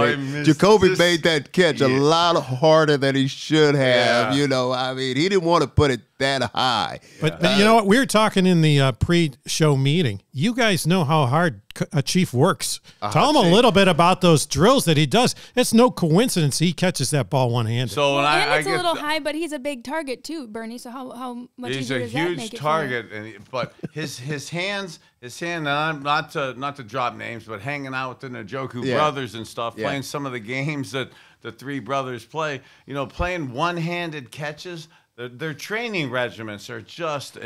Speaker 4: made that catch a lot harder than he should have. You know, I mean, he didn't want to put it that high.
Speaker 3: But you know what? We were talking in the pre-show meeting. You guys know how hard a chief works. Tell him a little bit about those drills that he does. It's no coincidence he catches that ball one-handed.
Speaker 2: So
Speaker 1: and it's a little high, but he's a big target too, Bernie. So how much easier does that make it?
Speaker 2: He's a huge target, but his hands. Not to drop names, but hanging out with the Njoku brothers and stuff, playing some of the games that the three brothers play. You know, playing one-handed catches. Their training regiments are just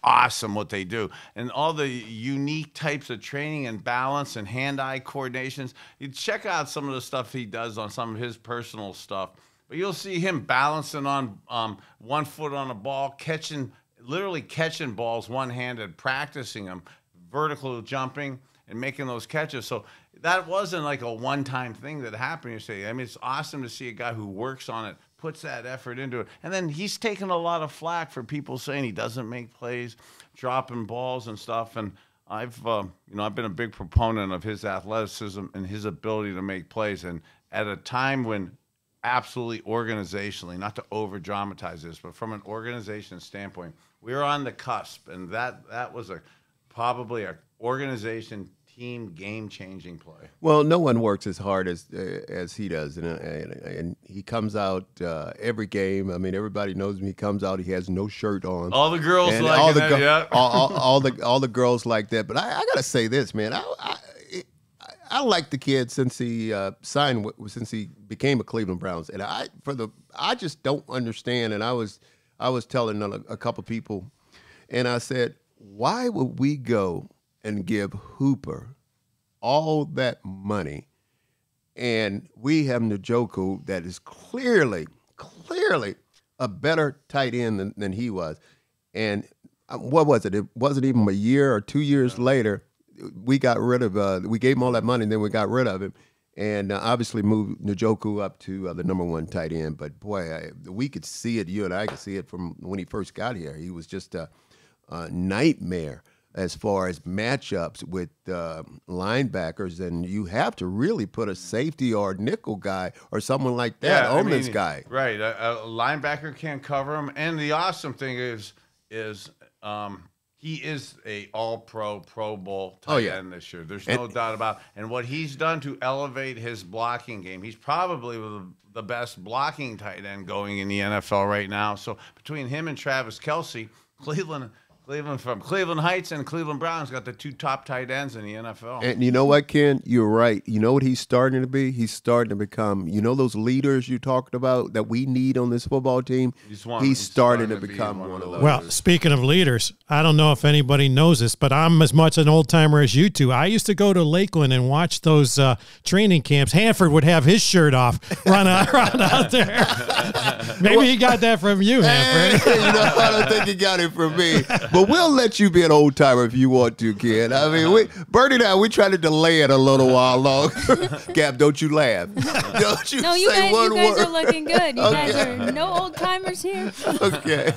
Speaker 2: awesome what they do. And all the unique types of training and balance and hand-eye coordinations. You check out some of the stuff he does on some of his personal stuff. But you'll see him balancing on 1 foot on a ball, literally catching balls one-handed, practicing them, vertical jumping, and making those catches. So that wasn't like a one-time thing that happened. You say, I mean, it's awesome to see a guy who works on it, puts that effort into it. And then he's taken a lot of flack for people saying he doesn't make plays, dropping balls and stuff. And I've been a big proponent of his athleticism and his ability to make plays. And at a time when absolutely organizationally, not to over-dramatize this, but from an organization standpoint, we're on the cusp. And that was probably an organization team game-changing play.
Speaker 4: Well, no one works as hard as he does, and he comes out every game. I mean, everybody knows him. He comes out, he has no shirt on.
Speaker 2: All the girls
Speaker 4: and
Speaker 2: like that,
Speaker 4: all the girls like that. But I gotta say this, man. I like the kid since he since he became a Cleveland Browns, and I just don't understand. And I was telling a couple people, and I said, why would we go and give Hooper all that money And we have Njoku that is clearly a better tight end than he was. And what was it? It wasn't even a year or 2 years later. We got rid of. We gave him all that money, and then we got rid of him, and obviously moved Njoku up to the number 1 tight end. But boy, we could see it. You and I could see it from when he first got here. He was just a nightmare as far as matchups with linebackers, and you have to really put a safety or a nickel guy or someone like that on this guy.
Speaker 2: Right, a linebacker can't cover him. And the awesome thing is he is a All-Pro, Pro Bowl tight end this year. There's no doubt about it. And what he's done to elevate his blocking game, he's probably the best blocking tight end going in the NFL right now. So between him and Travis Kelce, Cleveland from Cleveland Heights and Cleveland Browns got the 2 top tight ends in the NFL.
Speaker 4: And you know what, Ken? You're right. You know what he's starting to be? He's starting to become, those leaders you talked about that we need on this football team? He's starting to become one of those.
Speaker 3: Well, speaking of leaders, I don't know if anybody knows this, but I'm as much an old-timer as you two. I used to go to Lakeland and watch those training camps. Hanford would have his shirt off, run out there. Maybe he got that from you, Hanford.
Speaker 4: I don't think he got it from me. But we'll let you be an old timer if you want to, kid. I mean, Bernie and I, we try to delay it a little while longer. Gab, don't you laugh. Don't you
Speaker 1: you
Speaker 4: say
Speaker 1: guys,
Speaker 4: one
Speaker 1: you guys
Speaker 4: word.
Speaker 1: are looking good. You guys are no old timers here.
Speaker 4: Okay.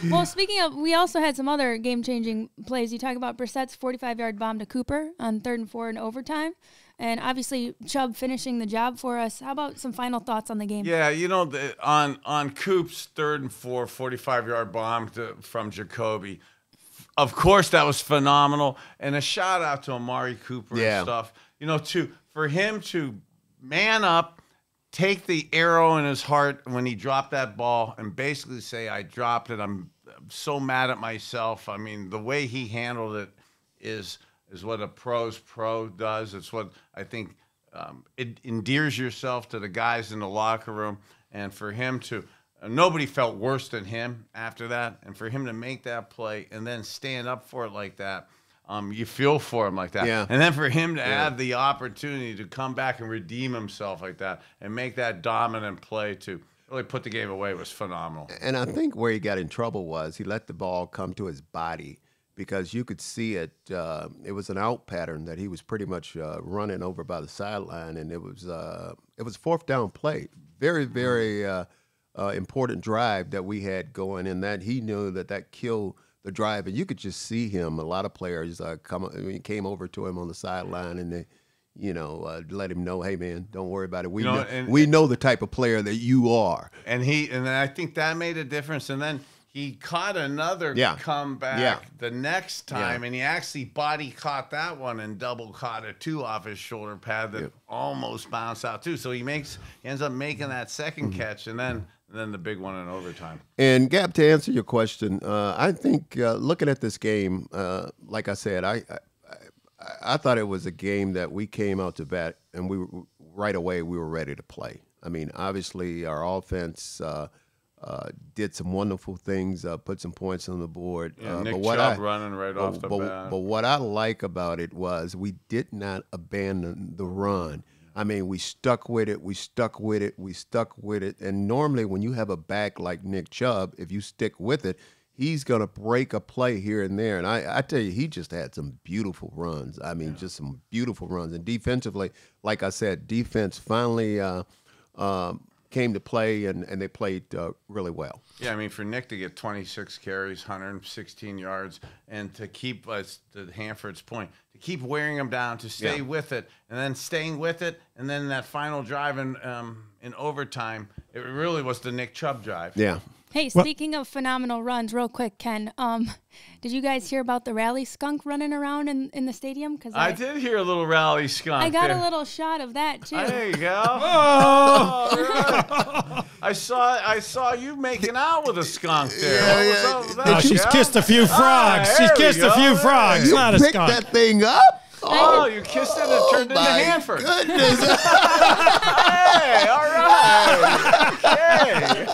Speaker 1: Well, speaking of, we also had some other game-changing plays. You talk about Brissett's 45-yard bomb to Cooper on 3rd and 4 in overtime. And obviously, Chubb finishing the job for us. How about some final thoughts on the game?
Speaker 2: Yeah, on Coop's 3rd and 4, 45-yard bomb from Jacoby, of course that was phenomenal. And a shout-out to Amari Cooper and stuff. For him to man up, take the arrow in his heart when he dropped that ball and basically say, I dropped it. I'm so mad at myself. I mean, the way he handled it is what a pro's pro does. It's what I think it endears yourself to the guys in the locker room. And for him to nobody felt worse than him after that. And for him to make that play and then stand up for it like that, you feel for him like that.
Speaker 4: Yeah.
Speaker 2: And then for him to have the opportunity to come back and redeem himself like that and make that dominant play to really put the game away was phenomenal.
Speaker 4: And I think where he got in trouble was he let the ball come to his body, because you could see it. It was an out pattern that he was pretty much running over by the sideline, and it was 4th down play. Very, very important drive that we had going, and that he knew that killed the drive. And you could just see him. A lot of players came over to him on the sideline, and they, let him know, hey man, don't worry about it. We know the type of player that you are.
Speaker 2: And I think that made a difference. And then he caught another comeback the next time, and he actually body caught that one and double caught it too off his shoulder pad that almost bounced out too. So he ends up making that second catch, and then the big one in overtime.
Speaker 4: And Gab, to answer your question, I think looking at this game, like I said, I thought it was a game that we came out to bat, and right away we were ready to play. I mean, obviously our offense did some wonderful things, put some points on the board.
Speaker 2: Nick Chubb running right off the bat.
Speaker 4: But what I like about it was we did not abandon the run. I mean, we stuck with it. And normally when you have a back like Nick Chubb, if you stick with it, he's going to break a play here and there. And I tell you, he just had some beautiful runs. I mean, just some beautiful runs. And defensively, like I said, defense finally came to play, and they played really well.
Speaker 2: Yeah, I mean, for Nick to get 26 carries, 116 yards, and to keep, to Hanford's point, to keep wearing him down, to stay with it, and then staying with it, and then that final drive in overtime, it really was the Nick Chubb drive.
Speaker 4: Yeah.
Speaker 1: Hey, speaking of phenomenal runs, real quick, Ken, did you guys hear about the rally skunk running around in the stadium? Cause
Speaker 2: I did hear a little rally skunk.
Speaker 1: I got a little shot of that, too.
Speaker 2: There you go. Oh, I saw you making out with a skunk there. What was that?
Speaker 3: No, she's kissed a few frogs. She's kissed a few frogs.
Speaker 4: You
Speaker 3: Not a
Speaker 4: picked
Speaker 3: skunk.
Speaker 4: that thing up?
Speaker 2: Oh, you kissed it and it turned into Hanford.
Speaker 4: Goodness.
Speaker 2: Hey, all right. Okay.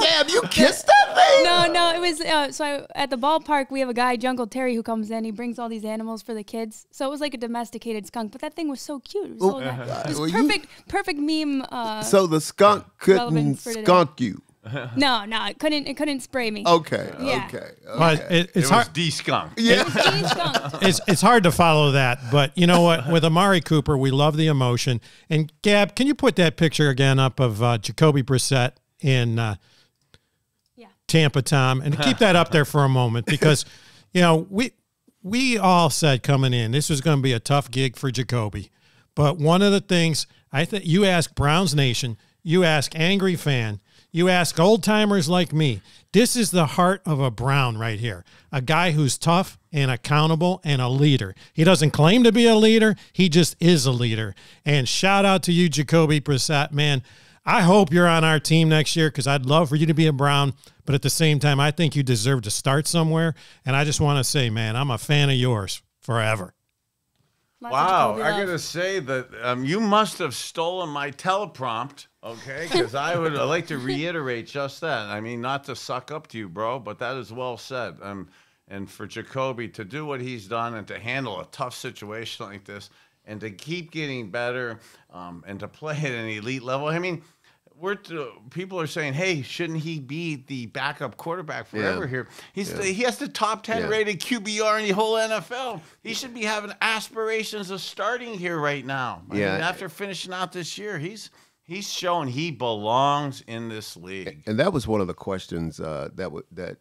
Speaker 4: Cam, you kissed that thing?
Speaker 1: No, it was at the ballpark. We have a guy, Jungle Terry, who comes in. He brings all these animals for the kids. So it was like a domesticated skunk, but that thing was so cute. It was, it was perfect meme.
Speaker 4: So the skunk couldn't
Speaker 1: relevant for today.
Speaker 4: skunk you.
Speaker 1: No, it couldn't spray me.
Speaker 4: Okay,
Speaker 1: Yeah.
Speaker 4: okay.
Speaker 3: But
Speaker 2: It
Speaker 3: it's
Speaker 2: was
Speaker 3: hard.
Speaker 2: de-skunk.
Speaker 4: Yeah.
Speaker 1: He skunked.
Speaker 3: It's hard to follow that, but you know what? With Amari Cooper, we love the emotion. And Gab, can you put that picture again up of Jacoby Brissett in Tampa, Tom, and keep that up there for a moment because, you know, we all said coming in this was going to be a tough gig for Jacoby, but one of the things I think you ask Browns Nation, you ask angry fan, you ask old timers like me. This is the heart of a Brown right here. A guy who's tough and accountable and a leader. He doesn't claim to be a leader. He just is a leader. And shout out to you, Jacoby Brissett, man. I hope you're on our team next year because I'd love for you to be a Brown. But at the same time, I think you deserve to start somewhere. And I just want to say, man, I'm a fan of yours forever.
Speaker 1: Lots of
Speaker 2: Wow,
Speaker 1: Jacoby
Speaker 2: I
Speaker 1: love.
Speaker 2: gotta say that you must have stolen my teleprompt, okay? Because I would like to reiterate just that. I mean, not to suck up to you, bro, but that is well said. And for Jacoby to do what he's done and to handle a tough situation like this and to keep getting better and to play at an elite level. I mean, people are saying, hey, shouldn't he be the backup quarterback forever here? He has the top 10 rated QBR in the whole NFL. He should be having aspirations of starting here right now. I mean, after finishing out this year, he's shown he belongs in this league.
Speaker 4: And that was one of the questions that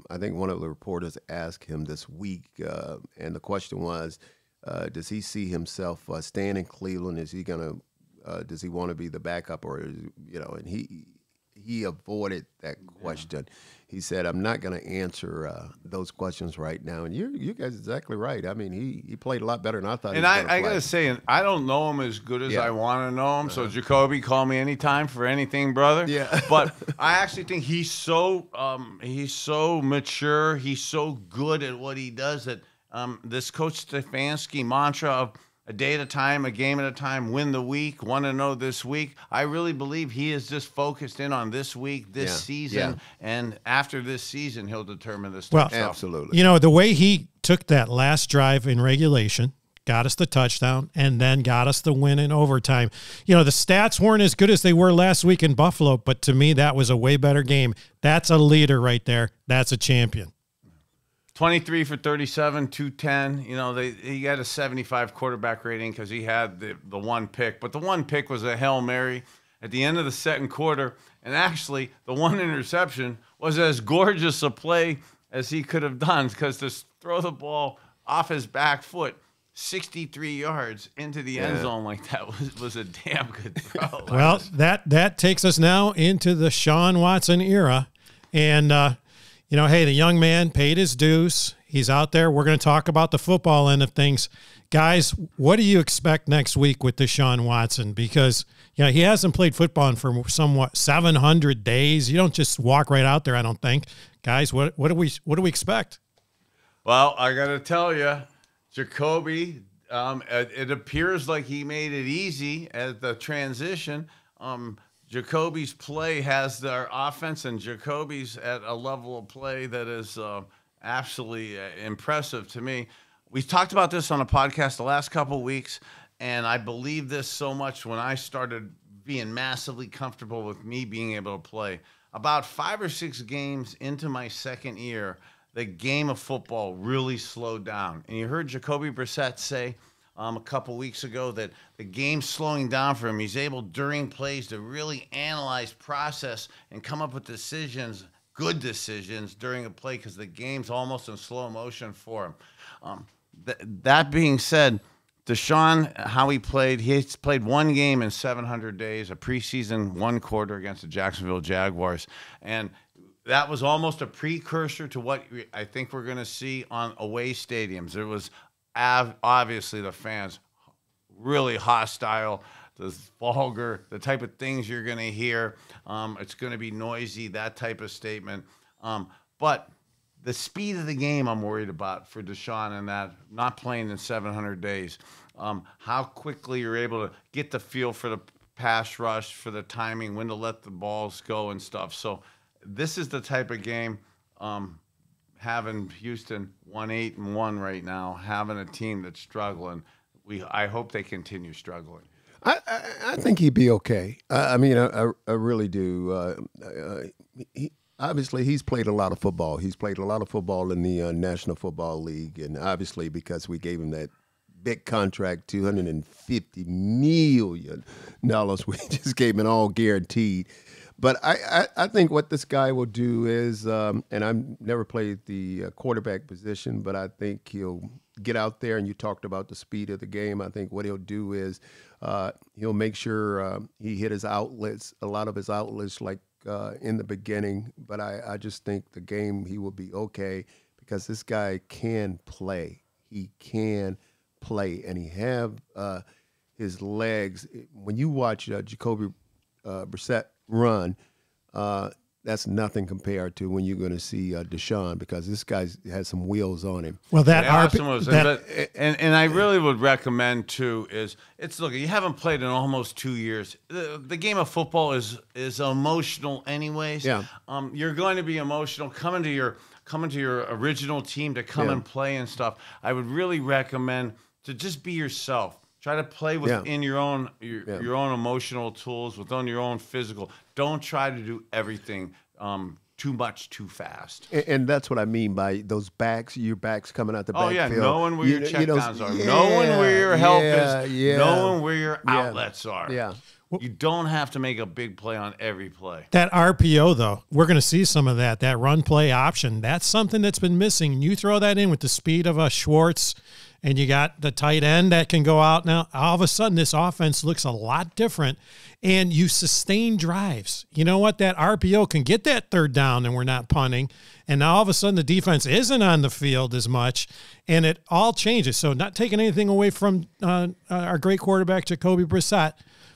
Speaker 4: I think one of the reporters asked him this week. And the question was, does he see himself staying in Cleveland? Is he going to does he want to be the backup, or and he avoided that question. He said, "I'm not going to answer those questions right now." And you guys are exactly right. I mean, he played a lot better than I thought.
Speaker 2: And I got to say, I don't know him as good as I want to know him. So Jacoby, call me anytime for anything, brother.
Speaker 4: Yeah.
Speaker 2: But I actually think he's so mature. He's so good at what he does that this Coach Stefanski mantra of a day at a time, a game at a time, win the week, want to know this week. I really believe he is just focused in on this week, this season, and after this season, he'll determine this stuff.
Speaker 4: Absolutely.
Speaker 3: You know, the way he took that last drive in regulation, got us the touchdown, and then got us the win in overtime. You know, the stats weren't as good as they were last week in Buffalo, but to me, that was a way better game. That's a leader right there. That's a champion.
Speaker 2: 23 for 37, 210. You know, he had a 75 quarterback rating because he had the one pick. But the one pick was a Hail Mary at the end of the second quarter. And actually, the one interception was as gorgeous a play as he could have done because to throw the ball off his back foot 63 yards into the end zone like that was a damn good throw.
Speaker 3: Well, that takes us now into the Sean Watson era. And, hey, the young man paid his dues. He's out there. We're going to talk about the football end of things. Guys, what do you expect next week with Deshaun Watson? Because, he hasn't played football for somewhat 700 days. You don't just walk right out there, I don't think. Guys, what do we expect?
Speaker 2: Well, I got to tell you, Jacoby, it appears like he made it easy at the transition. Jacoby's play has their offense, and Jacoby's at a level of play that is absolutely impressive to me. We talked about this on a podcast the last couple of weeks, and I believe this so much when I started being massively comfortable with me being able to play. About 5 or 6 games into my second year, the game of football really slowed down. And you heard Jacoby Brissett say a couple weeks ago that the game's slowing down for him. He's able during plays to really analyze, process, and come up with decisions, good decisions during a play because the game's almost in slow motion for him. That being said, Deshaun, how he played, he's played one game in 700 days, a preseason 1 quarter against the Jacksonville Jaguars. And that was almost a precursor to what I think we're going to see on away stadiums. It was obviously the fans really hostile, the vulgar, the type of things you're going to hear. It's going to be noisy, that type of statement. But the speed of the game I'm worried about for Deshaun and that not playing in 700 days. How quickly you're able to get the feel for the pass rush, for the timing, when to let the balls go and stuff. So this is the type of game. Having Houston 1-8-1 right now, having a team that's struggling, I hope they continue struggling.
Speaker 4: I think he'd be okay. I mean, I really do. Obviously, he's played a lot of football. He's played a lot of football in the National Football League, and obviously because we gave him that big contract, $250 million, we just gave him it all guaranteed. But I think what this guy will do is, and I've never played the quarterback position, but I think he'll get out there, and you talked about the speed of the game. I think what he'll do is he'll make sure he hit his outlets, a lot of his outlets, like in the beginning. But I just think the game, he will be okay because this guy can play. He can play, and he have his legs. When you watch Jacoby Brissett run, that's nothing compared to when you're going to see Deshaun, because this guy has some wheels on him.
Speaker 3: Well, that
Speaker 2: and I really would recommend too is look, you haven't played in almost 2 years. The game of football is emotional anyways.
Speaker 4: Yeah.
Speaker 2: You're going to be emotional coming to your original team to come and play and stuff. I would really recommend to just be yourself. Try to play within your own emotional tools, within your own physical. Don't try to do everything too much too fast.
Speaker 4: And that's what I mean by those backs, your backs coming out the backfield.
Speaker 2: Oh, yeah, knowing where your checkdowns are, knowing where your help is, knowing where your outlets are.
Speaker 4: Yeah.
Speaker 2: You don't have to make a big play on every play.
Speaker 3: That RPO, though, we're going to see some of that run play option. That's something that's been missing. You throw that in with the speed of a Schwartz, and you got the tight end that can go out now. All of a sudden, this offense looks a lot different, and you sustain drives. You know what? That RPO can get that third down, and we're not punting. And now all of a sudden, the defense isn't on the field as much, and it all changes. So not taking anything away from our great quarterback, Jacoby Brissett,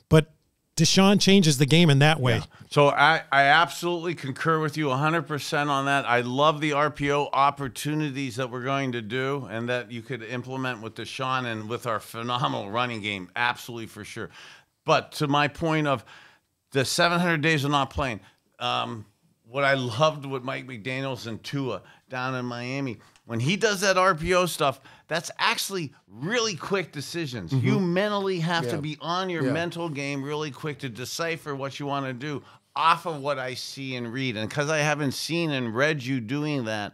Speaker 3: but Deshaun changes the game in that way.
Speaker 2: Yeah. So I absolutely concur with you 100% on that. I love the RPO opportunities that we're going to do and that you could implement with Deshaun and with our phenomenal running game. Absolutely, for sure. But to my point of the 700 days of not playing, what I loved with Mike McDaniels and Tua down in Miami, when he does that RPO stuff, that's actually really quick decisions. You mentally have to be on your mental game really quick to decipher what you want to do off of what I see and read. And because I haven't seen and read you doing that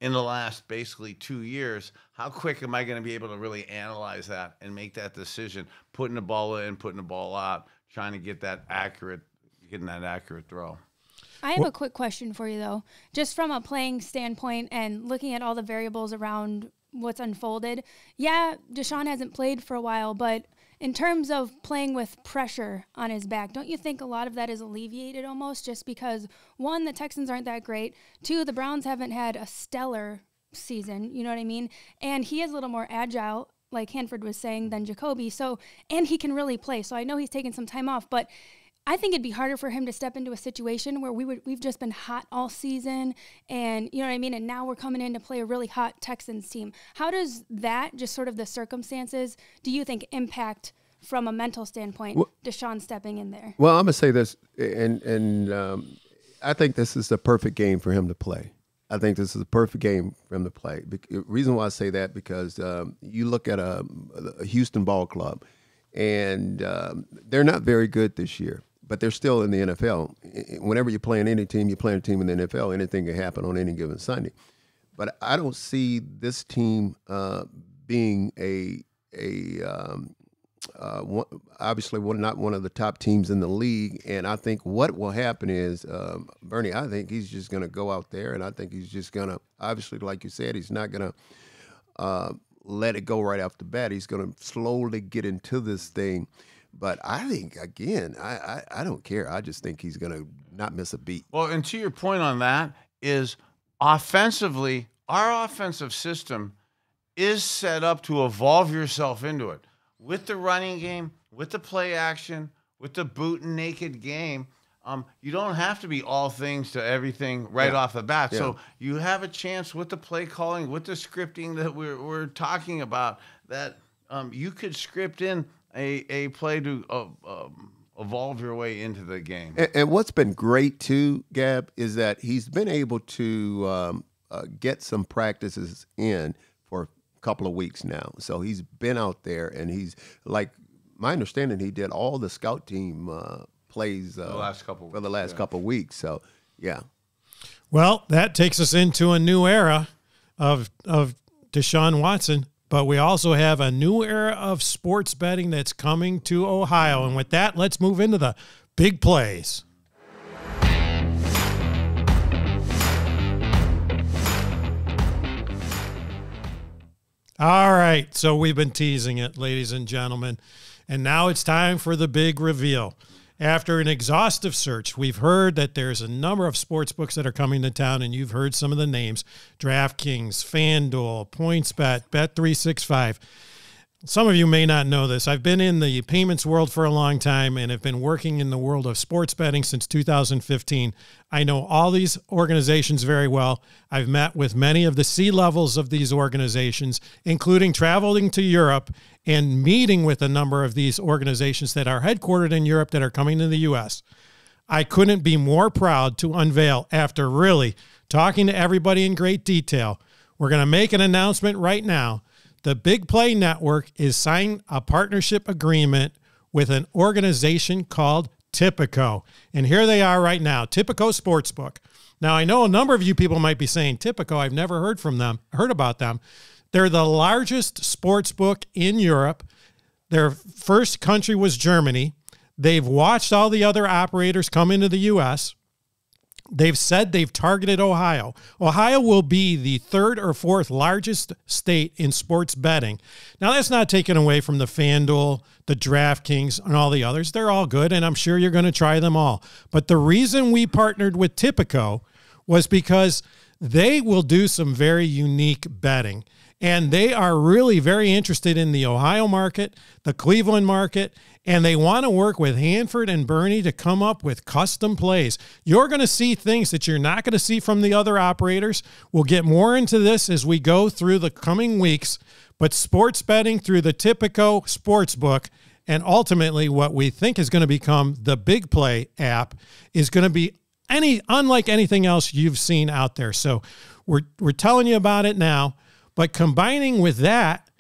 Speaker 2: in the last basically 2 years, how quick am I going to be able to really analyze that and make that decision, putting the ball in, putting the ball out, trying to get that accurate throw?
Speaker 1: I have a quick question for you, though. Just from a playing standpoint and looking at all the variables around what's unfolded, yeah, Deshaun hasn't played for a while, but in terms of playing with pressure on his back, don't you think a lot of that is alleviated almost just because, one, the Texans aren't that great, two, the Browns haven't had a stellar season, you know what I mean? And he is a little more agile, like Hanford was saying, than Jacoby, so, and he can really play. So I know he's taken some time off, but I think it'd be harder for him to step into a situation where we've just been hot all season, and you know what I mean, and now we're coming in to play a really hot Texans team. How does that, just sort of the circumstances, do you think impact from a mental standpoint, Deshaun stepping in there?
Speaker 4: Well, I'm gonna say this, and I think this is the perfect game for him to play. I think this is the perfect game for him to play. The reason why I say that, because you look at a Houston ball club, and they're not very good this year, but they're still in the NFL. Whenever you're playing any team, you're playing a team in the NFL, anything can happen on any given Sunday. But I don't see this team being obviously not one of the top teams in the league. And I think what will happen is, Bernie, I think he's just going to go out there, and I think he's just going to, obviously, like you said, he's not going to let it go right off the bat. He's going to slowly get into this thing. But I think, again, I don't care. I just think he's going to not miss a beat.
Speaker 2: Well, and to your point on that is, offensively, our offensive system is set up to evolve yourself into it. With the running game, with the play action, with the boot and naked game, you don't have to be all things to everything right off the bat. Yeah. So you have a chance with the play calling, with the scripting that we're talking about, that you could script in a play to evolve your way into the game.
Speaker 4: And what's been great too, Gab, is that he's been able to get some practices in for a couple of weeks now. So he's been out there, and he's like, my understanding, he did all the scout team plays
Speaker 2: the last couple
Speaker 4: for the last couple of weeks. So yeah.
Speaker 3: Well, that takes us into a new era of Deshaun Watson, but we also have a new era of sports betting that's coming to Ohio. And with that, let's move into the big plays. All right, so we've been teasing it, ladies and gentlemen, and now it's time for the big reveal. After an exhaustive search, we've heard that there's a number of sports books that are coming to town, and you've heard some of the names: DraftKings, FanDuel, PointsBet, Bet365. Some of you may not know this. I've been in the payments world for a long time and have been working in the world of sports betting since 2015. I know all these organizations very well. I've met with many of the C-levels of these organizations, including traveling to Europe and meeting with a number of these organizations that are headquartered in Europe that are coming to the U.S. I couldn't be more proud to unveil, after really talking to everybody in great detail, we're going to make an announcement right now. The Big Play Network is signing a partnership agreement with an organization called Tipico. And here they are right now, Tipico Sportsbook. Now, I know a number of you people might be saying, Tipico, I've never heard about them. They're the largest sports book in Europe. Their first country was Germany. They've watched all the other operators come into the U.S. They've said they've targeted Ohio. Ohio will be the third or fourth largest state in sports betting. Now, that's not taken away from the FanDuel, the DraftKings, and all the others. They're all good, and I'm sure you're going to try them all. But the reason we partnered with Tipico was because they will do some very unique betting. And they are really very interested in the Ohio market, the Cleveland market, and they want to work with Hanford and Bernie to come up with custom plays. You're going to see things that you're not going to see from the other operators. We'll get more into this as we go through the coming weeks, but sports betting through the Tipico Sportsbook, and ultimately what we think is going to become the Big Play app, is going to be unlike anything else you've seen out there. So we're telling you about it now. But combining with that,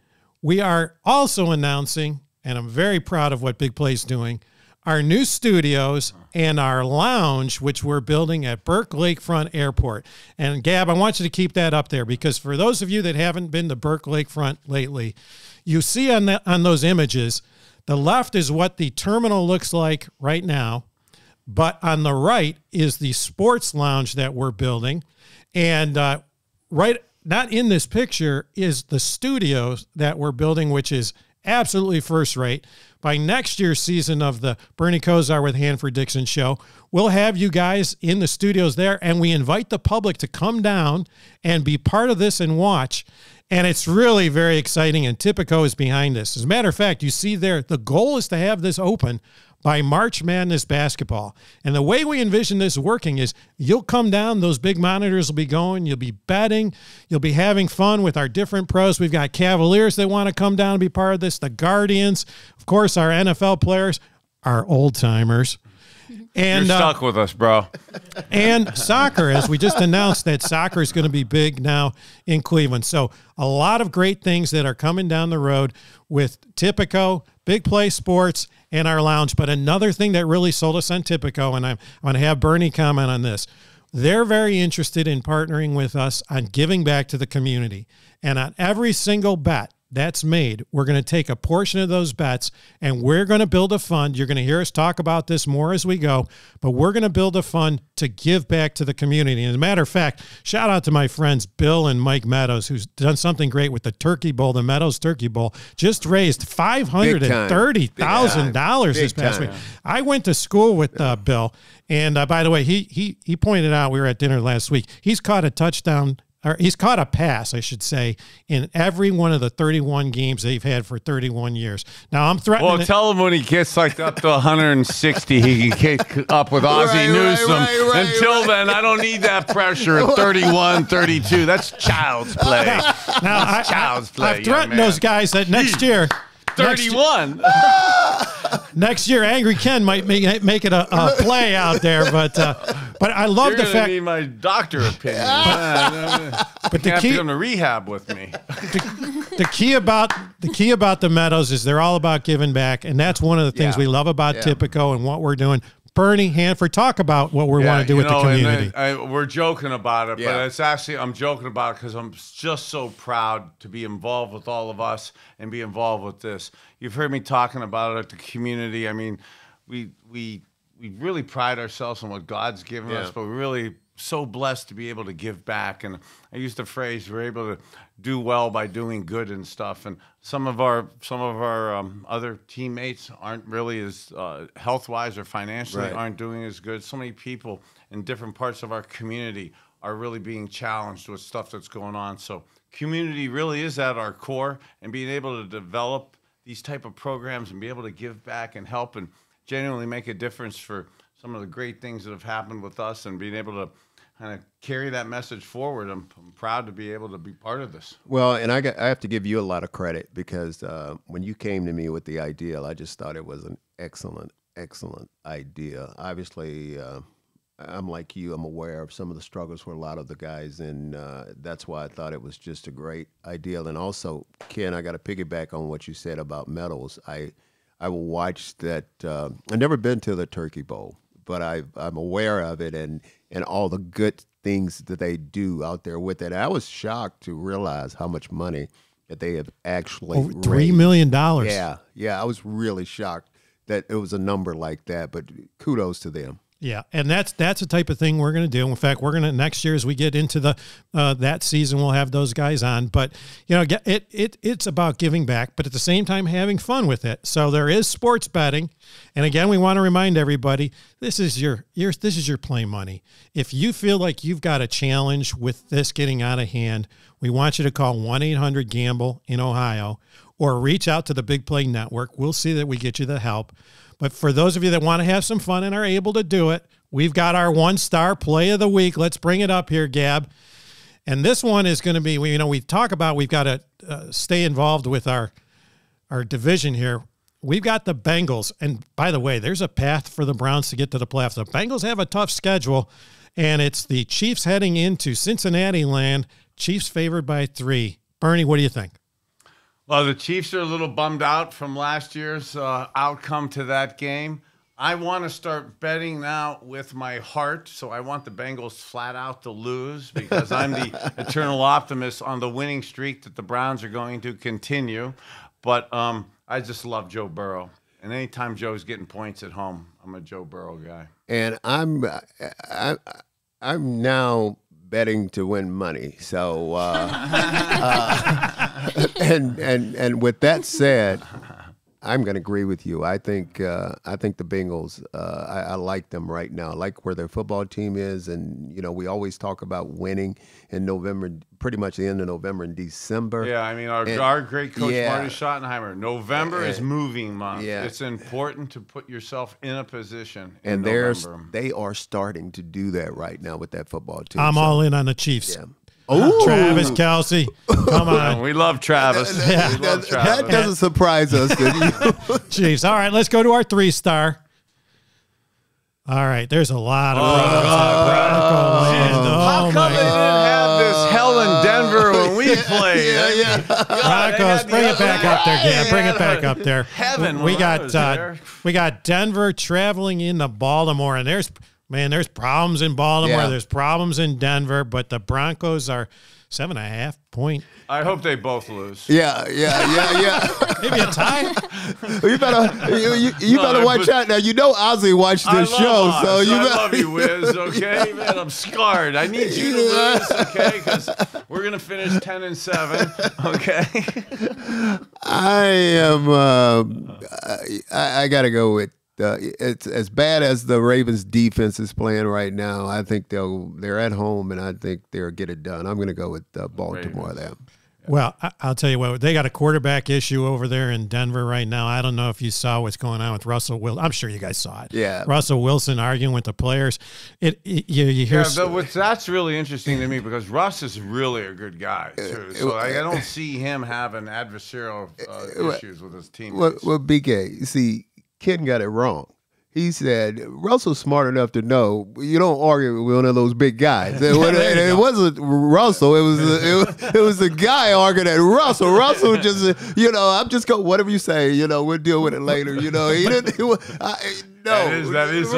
Speaker 3: we are also announcing, and I'm very proud of what Big Play's doing, our new studios and our lounge, which we're building at Burke Lakefront Airport. And Gab, I want you to keep that up there, because for those of you that haven't been to Burke Lakefront lately, you see on those images, the left is what the terminal looks like right now, but on the right is the sports lounge that we're building. And not in this picture is the studios that we're building, which is absolutely first rate. By next year's season of the Bernie Kosar with Hanford Dixon show, we'll have you guys in the studios there, and we invite the public to come down and be part of this and watch. And it's really very exciting, and Tipico is behind this. As a matter of fact, you see there, the goal is to have this open by March Madness basketball. And the way we envision this working is you'll come down, those big monitors will be going, you'll be betting, you'll be having fun with our different pros. We've got Cavaliers that want to come down and be part of this, the Guardians, of course, our NFL players, our old-timers. And
Speaker 2: you're stuck with us, bro.
Speaker 3: And soccer, as we just announced that soccer is going to be big now in Cleveland. So a lot of great things that are coming down the road with Tipico, Big Play Sports, and our lounge. But another thing that really sold us on Tipico, and I'm going to have Bernie comment on this, they're very interested in partnering with us on giving back to the community. And on every single bet that's made, we're going to take a portion of those bets and we're going to build a fund. You're going to hear us talk about this more as we go, but we're going to build a fund to give back to the community. And as a matter of fact, shout out to my friends Bill and Mike Meadows, who's done something great with the Turkey Bowl. The Meadows Turkey Bowl just raised $530,000 this past week. I went to school with Bill, and by the way, he pointed out, we were at dinner last week, he's caught a touchdown, or he's caught a pass, I should say, in every one of the 31 games they've had for 31 years. Now, I'm threatening.
Speaker 2: Well, tell him when he gets like up to 160, he can kick up with Ozzie Newsome. Until then, I don't need that pressure at 31, 32. That's child's play.
Speaker 3: Now,
Speaker 2: That's child's play.
Speaker 3: I've threatened those guys that next year
Speaker 2: 31.
Speaker 3: Next year, Angry Ken might make it a play out there, but I love
Speaker 2: You're
Speaker 3: the
Speaker 2: gonna
Speaker 3: fact.
Speaker 2: need my doctor opinion.
Speaker 3: But the
Speaker 2: have to
Speaker 3: key,
Speaker 2: come to rehab with me.
Speaker 3: the key about the Meadows is they're all about giving back, and that's one of the things
Speaker 4: Yeah.
Speaker 3: we love about
Speaker 4: Yeah.
Speaker 3: Tipico and what we're doing. Bernie Hanford, talk about what we want to do with the
Speaker 2: and
Speaker 3: community.
Speaker 2: we're joking about it,
Speaker 4: Yeah.
Speaker 2: but it's actually I'm joking about it because I'm just so proud to be involved with all of us and be involved with this. You've heard me talking about it at the community. I mean, we really pride ourselves on what God's given us, but we're really so blessed to be able to give back. And I use the phrase, we're able to do well by doing good and stuff. And some of our other teammates aren't really as health-wise or financially
Speaker 4: Right.
Speaker 2: aren't doing as good. So many people in different parts of our community are really being challenged with stuff that's going on. So community really is at our core, and being able to develop these type of programs and be able to give back and help and genuinely make a difference for some of the great things that have happened with us, and being able to kind of carry that message forward. I'm proud to be able to be part of this.
Speaker 4: Well, and I have to give you a lot of credit because when you came to me with the idea, I just thought it was an excellent idea. Obviously, I'm like you. I'm aware of some of the struggles for a lot of the guys, and that's why I thought it was just a great idea. And also, Ken, I got to piggyback on what you said about medals. I will watch that. I've never been to the Turkey Bowl, but I'm aware of it and all the good things that they do out there with it. I was shocked to realize how much money that they have actually
Speaker 3: Over $3
Speaker 4: raised.
Speaker 3: million.
Speaker 4: Yeah, I was really shocked that it was a number like that, but kudos to them.
Speaker 3: Yeah, and that's the type of thing we're going to do. In fact, we're going to next year as we get into the that season, we'll have those guys on. But it's about giving back, but at the same time having fun with it. So there is sports betting, and again, we want to remind everybody this is your play money. If you feel like you've got a challenge with this getting out of hand, we want you to call 1-800-GAMBLE in Ohio or reach out to the Big Play Network. We'll see that we get you the help. But for those of you that want to have some fun and are able to do it, we've got our 1-star play of the week. Let's bring it up here, Gab. And this one is going to be, we talk about we've got to stay involved with our division here. We've got the Bengals. And by the way, there's a path for the Browns to get to the playoffs. The Bengals have a tough schedule, and it's the Chiefs heading into Cincinnati land. Chiefs favored by 3. Bernie, what do you think?
Speaker 2: Well, the Chiefs are a little bummed out from last year's outcome to that game. I want to start betting now with my heart, so I want the Bengals flat out to lose because I'm the eternal optimist on the winning streak that the Browns are going to continue. But I just love Joe Burrow, and anytime Joe's getting points at home, I'm a Joe Burrow guy.
Speaker 4: And I'm now betting to win money. So and with that said, I'm going to agree with you. I think the Bengals. I like them right now. I like where their football team is, and we always talk about winning in November, pretty much the end of November and December.
Speaker 2: Yeah, I mean our great coach
Speaker 4: yeah.
Speaker 2: Marty Schottenheimer. November is moving month.
Speaker 4: Yeah.
Speaker 2: It's important to put yourself in a position. In
Speaker 4: And
Speaker 2: November.
Speaker 4: they are starting to do that right now with that football team.
Speaker 3: I'm
Speaker 4: So,
Speaker 3: all in on the Chiefs.
Speaker 4: Yeah. Oh,
Speaker 3: Travis Kelce, come on.
Speaker 2: We love Travis.
Speaker 3: Yeah.
Speaker 2: We love
Speaker 4: That
Speaker 2: Travis.
Speaker 4: doesn't surprise us.
Speaker 3: Chiefs. All right, let's go to our 3-star. All right, there's a lot of Bronco land.
Speaker 2: How
Speaker 3: Oh,
Speaker 2: come
Speaker 3: my
Speaker 2: they didn't have this hell in Denver when we played?
Speaker 4: yeah.
Speaker 3: Broncos, bring it back up there, Gab. Bring it back up there.
Speaker 2: Heaven
Speaker 3: We
Speaker 2: when I was there.
Speaker 3: got Denver traveling into Baltimore, and there's problems in Baltimore.
Speaker 4: Yeah.
Speaker 3: There's problems in Denver, but the Broncos are 7.5 point,
Speaker 2: I hope they both lose.
Speaker 4: Yeah.
Speaker 3: maybe a tie.
Speaker 4: You better watch out now. Ozzy watched
Speaker 2: I
Speaker 4: this
Speaker 2: love
Speaker 4: show,
Speaker 2: Oz.
Speaker 4: so you
Speaker 2: I
Speaker 4: better.
Speaker 2: love you, Wiz. Okay, man, I'm scarred. I need you to lose, okay? Because we're gonna finish 10-7. Okay.
Speaker 4: I am. I got to go with. It's as bad as the Ravens defense is playing right now. I think they're at home, and I think they'll get it done. I'm going to go with Baltimore there.
Speaker 3: Well, I'll tell you what, they got a quarterback issue over there in Denver right now. I don't know if you saw what's going on with Russell Wilson. I'm sure you guys saw it.
Speaker 4: Yeah.
Speaker 3: Russell Wilson arguing with the players. You hear.
Speaker 2: That's really interesting to me because Russ is really a good guy too. So I don't see him having adversarial issues with his teammates.
Speaker 4: Well, BK, you see, Ken got it wrong. He said Russell's smart enough to know you don't argue with one of those big guys. It wasn't Russell. It was the guy arguing at Russell. Russell just, I'm just going whatever you say. We'll deal with it later. He didn't. No,
Speaker 2: that is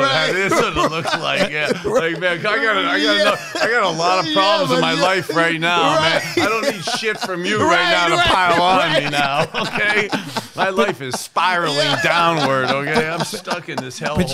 Speaker 2: what it looks like. Yeah, like man, I got a lot of problems in my life right now, man. I don't need shit from you right now to pile on me now. Okay, my life is spiraling downward. Okay, I'm stuck in this hellhole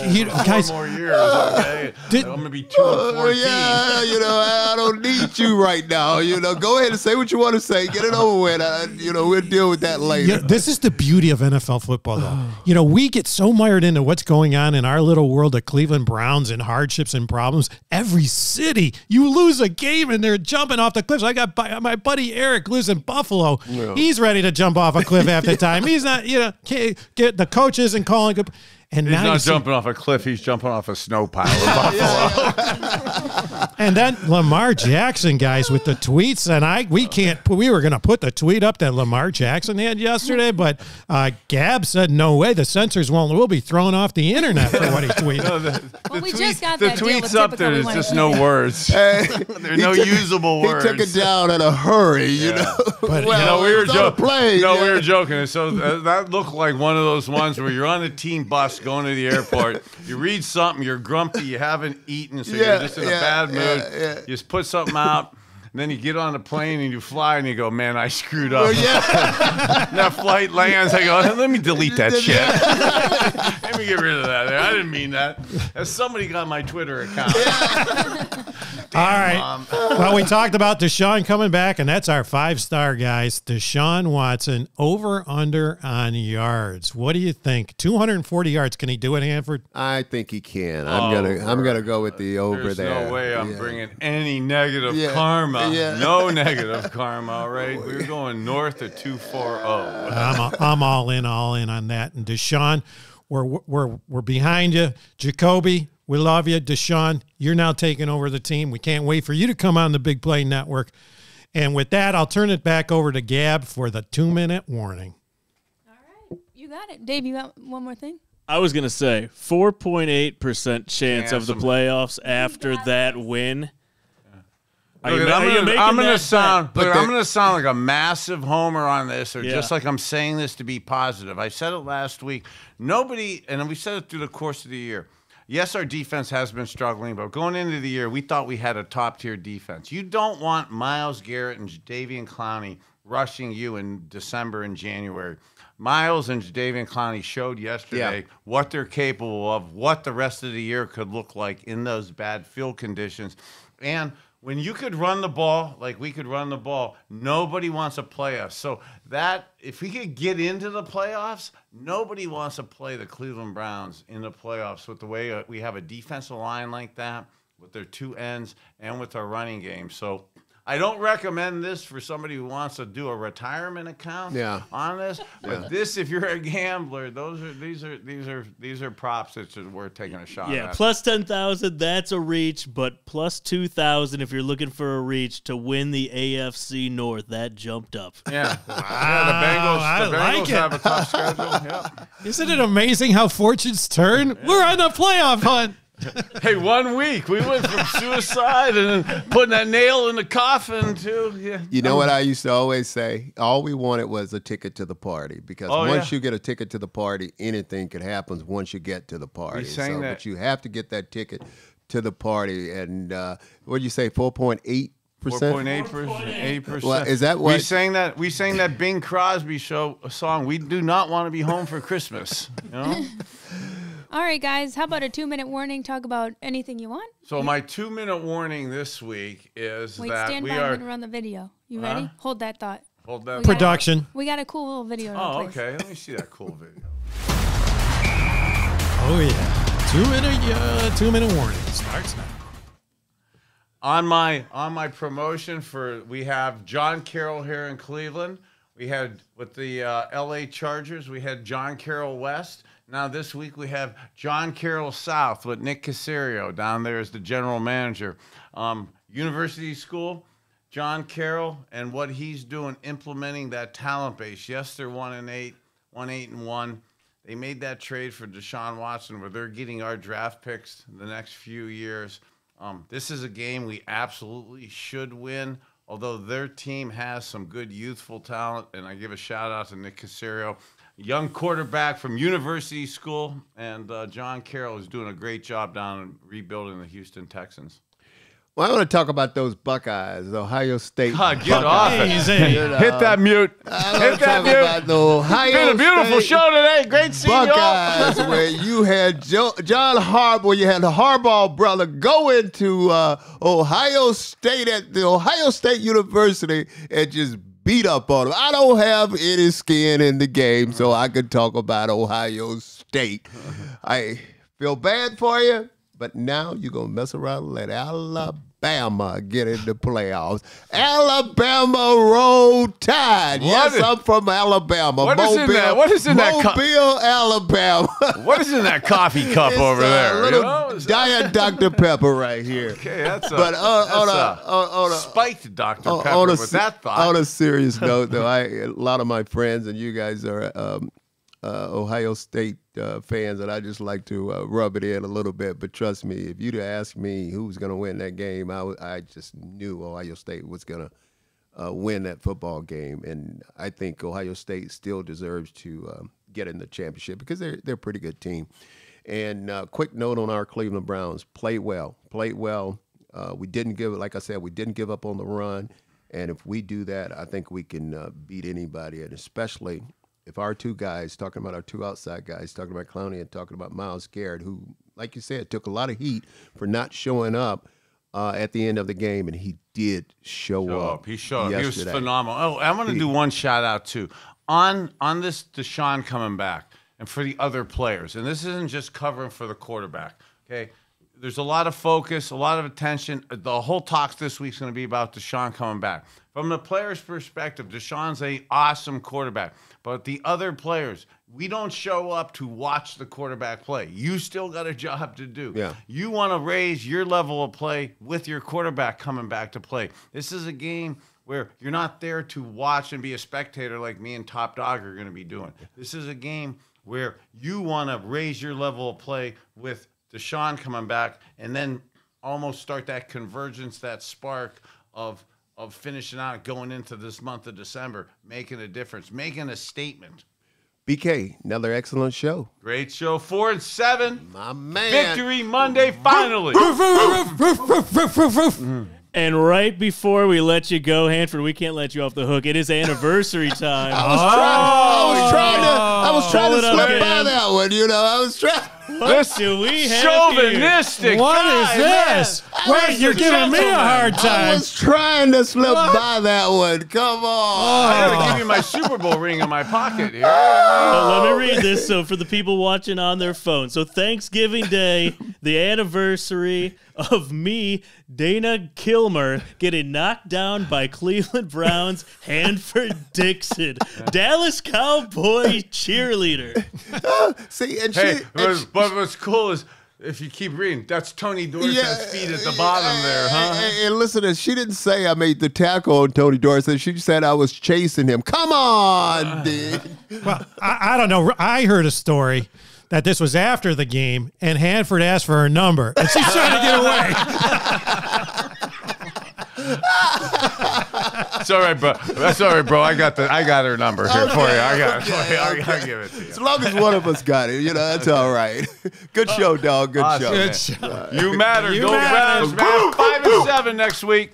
Speaker 2: for 4 more years. Okay, I'm gonna be 2 and 14.
Speaker 4: Yeah, I don't need you right now. Go ahead and say what you want to say. Get it over with. We'll deal with that later.
Speaker 3: This is the beauty of NFL football, though. We get so mired into what's going on in our little world of Cleveland Browns and hardships and problems. Every city, you lose a game and they're jumping off the cliffs. I got my buddy Eric lives in Buffalo. Yeah. He's ready to jump off a cliff half the time. He's not, get the coach isn't calling. And
Speaker 2: he's not jumping off a cliff. He's jumping off a snow pile in Buffalo.
Speaker 3: And then Lamar Jackson, guys, with the tweets. And we were going to put the tweet up that Lamar Jackson had yesterday, but Gab said, no way, the censors will be thrown off the internet for what he tweeted.
Speaker 2: The tweet's up there. There's just no words. There are no usable words.
Speaker 4: He took it down in a hurry,
Speaker 3: But,
Speaker 2: we were joking. We were joking. So that looked like one of those ones where you're on a team bus going to the airport, you read something, you're grumpy, you haven't eaten, so you're just in a bad mood. You just put something out, and then you get on the plane and you fly and you go, man, I screwed up. That flight lands, I go, let me delete that shit. Let me get rid of that. I didn't mean that. Somebody got my Twitter account.
Speaker 3: All right. Well, we talked about Deshaun coming back, and that's our 5-star, guys. Deshaun Watson, over, under on yards. What do you think? 240 yards. Can he do it, Hanford?
Speaker 4: I think he can. I'm gonna go with the over.
Speaker 2: There's
Speaker 4: there.
Speaker 2: No way I'm bringing any negative karma. No negative karma. All right, we're going north of 240.
Speaker 3: I'm all in on that. And Deshaun, we're behind you. Jacoby, we love you. Deshaun, you're now taking over the team. We can't wait for you to come on the Big Play Network. And with that, I'll turn it back over to Gab for the 2-minute warning.
Speaker 1: All right. You got it. Dave, you got one more thing?
Speaker 5: I was going to say 4.8% chance of the playoffs after that win.
Speaker 2: I'm going to sound like a massive homer on this, or just like I'm saying this to be positive. I said it last week. Nobody, and we said it through the course of the year. Yes, our defense has been struggling, but going into the year, we thought we had a top-tier defense. You don't want Myles Garrett and Jadeveon Clowney rushing you in December and January. Myles and Jadeveon Clowney showed yesterday what they're capable of, what the rest of the year could look like in those bad field conditions. And when you could run the ball like we could run the ball, nobody wants to play us. So that if we could get into the playoffs, nobody wants to play the Cleveland Browns in the playoffs with the way we have a defensive line like that, with their 2 ends, and with our running game. So I don't recommend this for somebody who wants to do a retirement account on this. But this, if you're a gambler, these are props that are worth taking a shot at.
Speaker 5: Yeah, plus 10,000, that's a reach, but plus 2,000 if you're looking for a reach to win the AFC North. That jumped up.
Speaker 2: Yeah. The Bengals have a tough schedule. Yeah.
Speaker 3: Isn't it amazing how fortunes turn? Yeah. We're on a playoff hunt.
Speaker 2: Hey, 1 week we went from suicide and putting that nail in the coffin to
Speaker 4: You know what I used to always say? All we wanted was a ticket to the party, because once you get a ticket to the party, anything could happen once you get to the party. But you have to get that ticket to the party. And what did you say? 4.8%.
Speaker 2: 4.8%.
Speaker 4: Well, is that what
Speaker 2: we sang that Bing Crosby song? We do not want to be home for Christmas. You know.
Speaker 1: All right, guys. How about a 2-minute warning? Talk about anything you want.
Speaker 2: So my 2-minute warning this week is that
Speaker 1: stand by. I'm going to run the video. You ready? Hold that thought.
Speaker 2: Hold that.
Speaker 3: Production.
Speaker 1: We got a cool little video.
Speaker 2: Okay. Let me see that cool video.
Speaker 3: Oh yeah, 2-minute warning starts now.
Speaker 2: On my promotion we have John Carroll here in Cleveland. We had with the L.A. Chargers, we had John Carroll West. Now this week we have John Carroll South with Nick Caserio down there as the general manager. University School, John Carroll, and what he's doing, implementing that talent base. Yes, they're 1-8, 1-8-1. They made that trade for Deshaun Watson, where they're getting our draft picks in the next few years. This is a game we absolutely should win, although their team has some good youthful talent, and I give a shout-out to Nick Caserio, young quarterback from University School, and John Carroll is doing a great job down in rebuilding the Houston Texans.
Speaker 4: Well, I want to talk about those Buckeyes, the Ohio State
Speaker 2: God,
Speaker 4: Buckeyes.
Speaker 2: get off it. Hit that mute. Hit that mute.
Speaker 4: About the Ohio
Speaker 2: It's been a beautiful
Speaker 4: State
Speaker 2: show today. Great seeing y'all.
Speaker 4: Buckeyes, where you had John Harbaugh, you had the Harbaugh brother go into Ohio State at the Ohio State University and just beat up on him. I don't have any skin in the game, so I can talk about Ohio State. I feel bad for you, but now you're going to mess around and let Alabama get in the playoffs. Alabama roll tide. Yes, I'm from Alabama.
Speaker 2: What is in that? What is in that cup?
Speaker 4: Mobile, Alabama.
Speaker 2: What is in that coffee cup
Speaker 4: It's
Speaker 2: over there?
Speaker 4: A little Diet Dr. Pepper right here.
Speaker 2: Okay, that's a,
Speaker 4: But
Speaker 2: on a spiked Dr. Pepper with that thought.
Speaker 4: On a serious note, though, a lot of my friends and you guys are Ohio State fans, and I just like to rub it in a little bit. But trust me, if you'd asked me who's going to win that game, I just knew Ohio State was going to win that football game. And I think Ohio State still deserves to get in the championship because they're a pretty good team. And quick note on our Cleveland Browns, played well. We didn't give it, like I said, we didn't give up on the run. And if we do that, I think we can beat anybody, and especially if our two guys, talking about our two outside guys, talking about Clowney and talking about Myles Garrett, who, like you said, took a lot of heat for not showing up at the end of the game, and he did show up.
Speaker 2: He showed up.
Speaker 4: Yesterday.
Speaker 2: He was phenomenal. Oh, I want to do one shout out too on this Deshaun coming back, and for the other players. And this isn't just covering for the quarterback. Okay, there's a lot of focus, a lot of attention. The whole talk this week's going to be about Deshaun coming back. From the player's perspective, Deshaun's an awesome quarterback. But the other players, we don't show up to watch the quarterback play. You still got a job to do.
Speaker 4: Yeah.
Speaker 2: You want to raise your level of play with your quarterback coming back to play. This is a game where you're not there to watch and be a spectator like me and Top Dog are going to be doing. This is a game where you want to raise your level of play with Deshaun coming back and then almost start that convergence, that spark of finishing out, going into this month of December, making a difference, making a statement.
Speaker 4: BK, another excellent show.
Speaker 2: Great show. 4-7.
Speaker 4: My man.
Speaker 2: Victory Monday, finally.
Speaker 5: And right before we let you go, Hanford, we can't let you off the hook. It is anniversary time.
Speaker 4: I was trying to slip
Speaker 5: again.
Speaker 4: by that one, you know. I was trying.
Speaker 5: What do we have
Speaker 2: Chauvinistic.
Speaker 3: What is
Speaker 2: guy,
Speaker 3: this? Wait, you're giving me a hard
Speaker 4: I
Speaker 3: time.
Speaker 4: was trying to slip by that one. Come on.
Speaker 2: I got to give you my Super Bowl ring in my pocket here.
Speaker 5: Let me read this. So for the people watching on their phone. So Thanksgiving Day, the anniversary of me, Dana Kilmer, getting knocked down by Cleveland Browns, Hanford Dixon, Dallas Cowboy cheerleader.
Speaker 4: See, and
Speaker 2: Hey,
Speaker 4: she.
Speaker 2: but what's cool is if you keep reading, that's Tony Dorsey's feet at the bottom there, huh?
Speaker 4: And listen, she didn't say I made the tackle on Tony Dorsey. She said I was chasing him. Come on, dude.
Speaker 3: Well, I don't know. I heard a story that this was after the game, and Hanford asked for her number, and she's trying to get away.
Speaker 2: It's all right, bro. That's all right, bro. I got her number here for you. I got it for you. I'll give it to you.
Speaker 4: As long as one of us got it, you know, that's all right. Good show, dog. Good
Speaker 2: Awesome,
Speaker 4: show.
Speaker 2: man. You matter.
Speaker 3: You
Speaker 2: Go
Speaker 3: matter.
Speaker 2: Browns, man. 5-7 next week.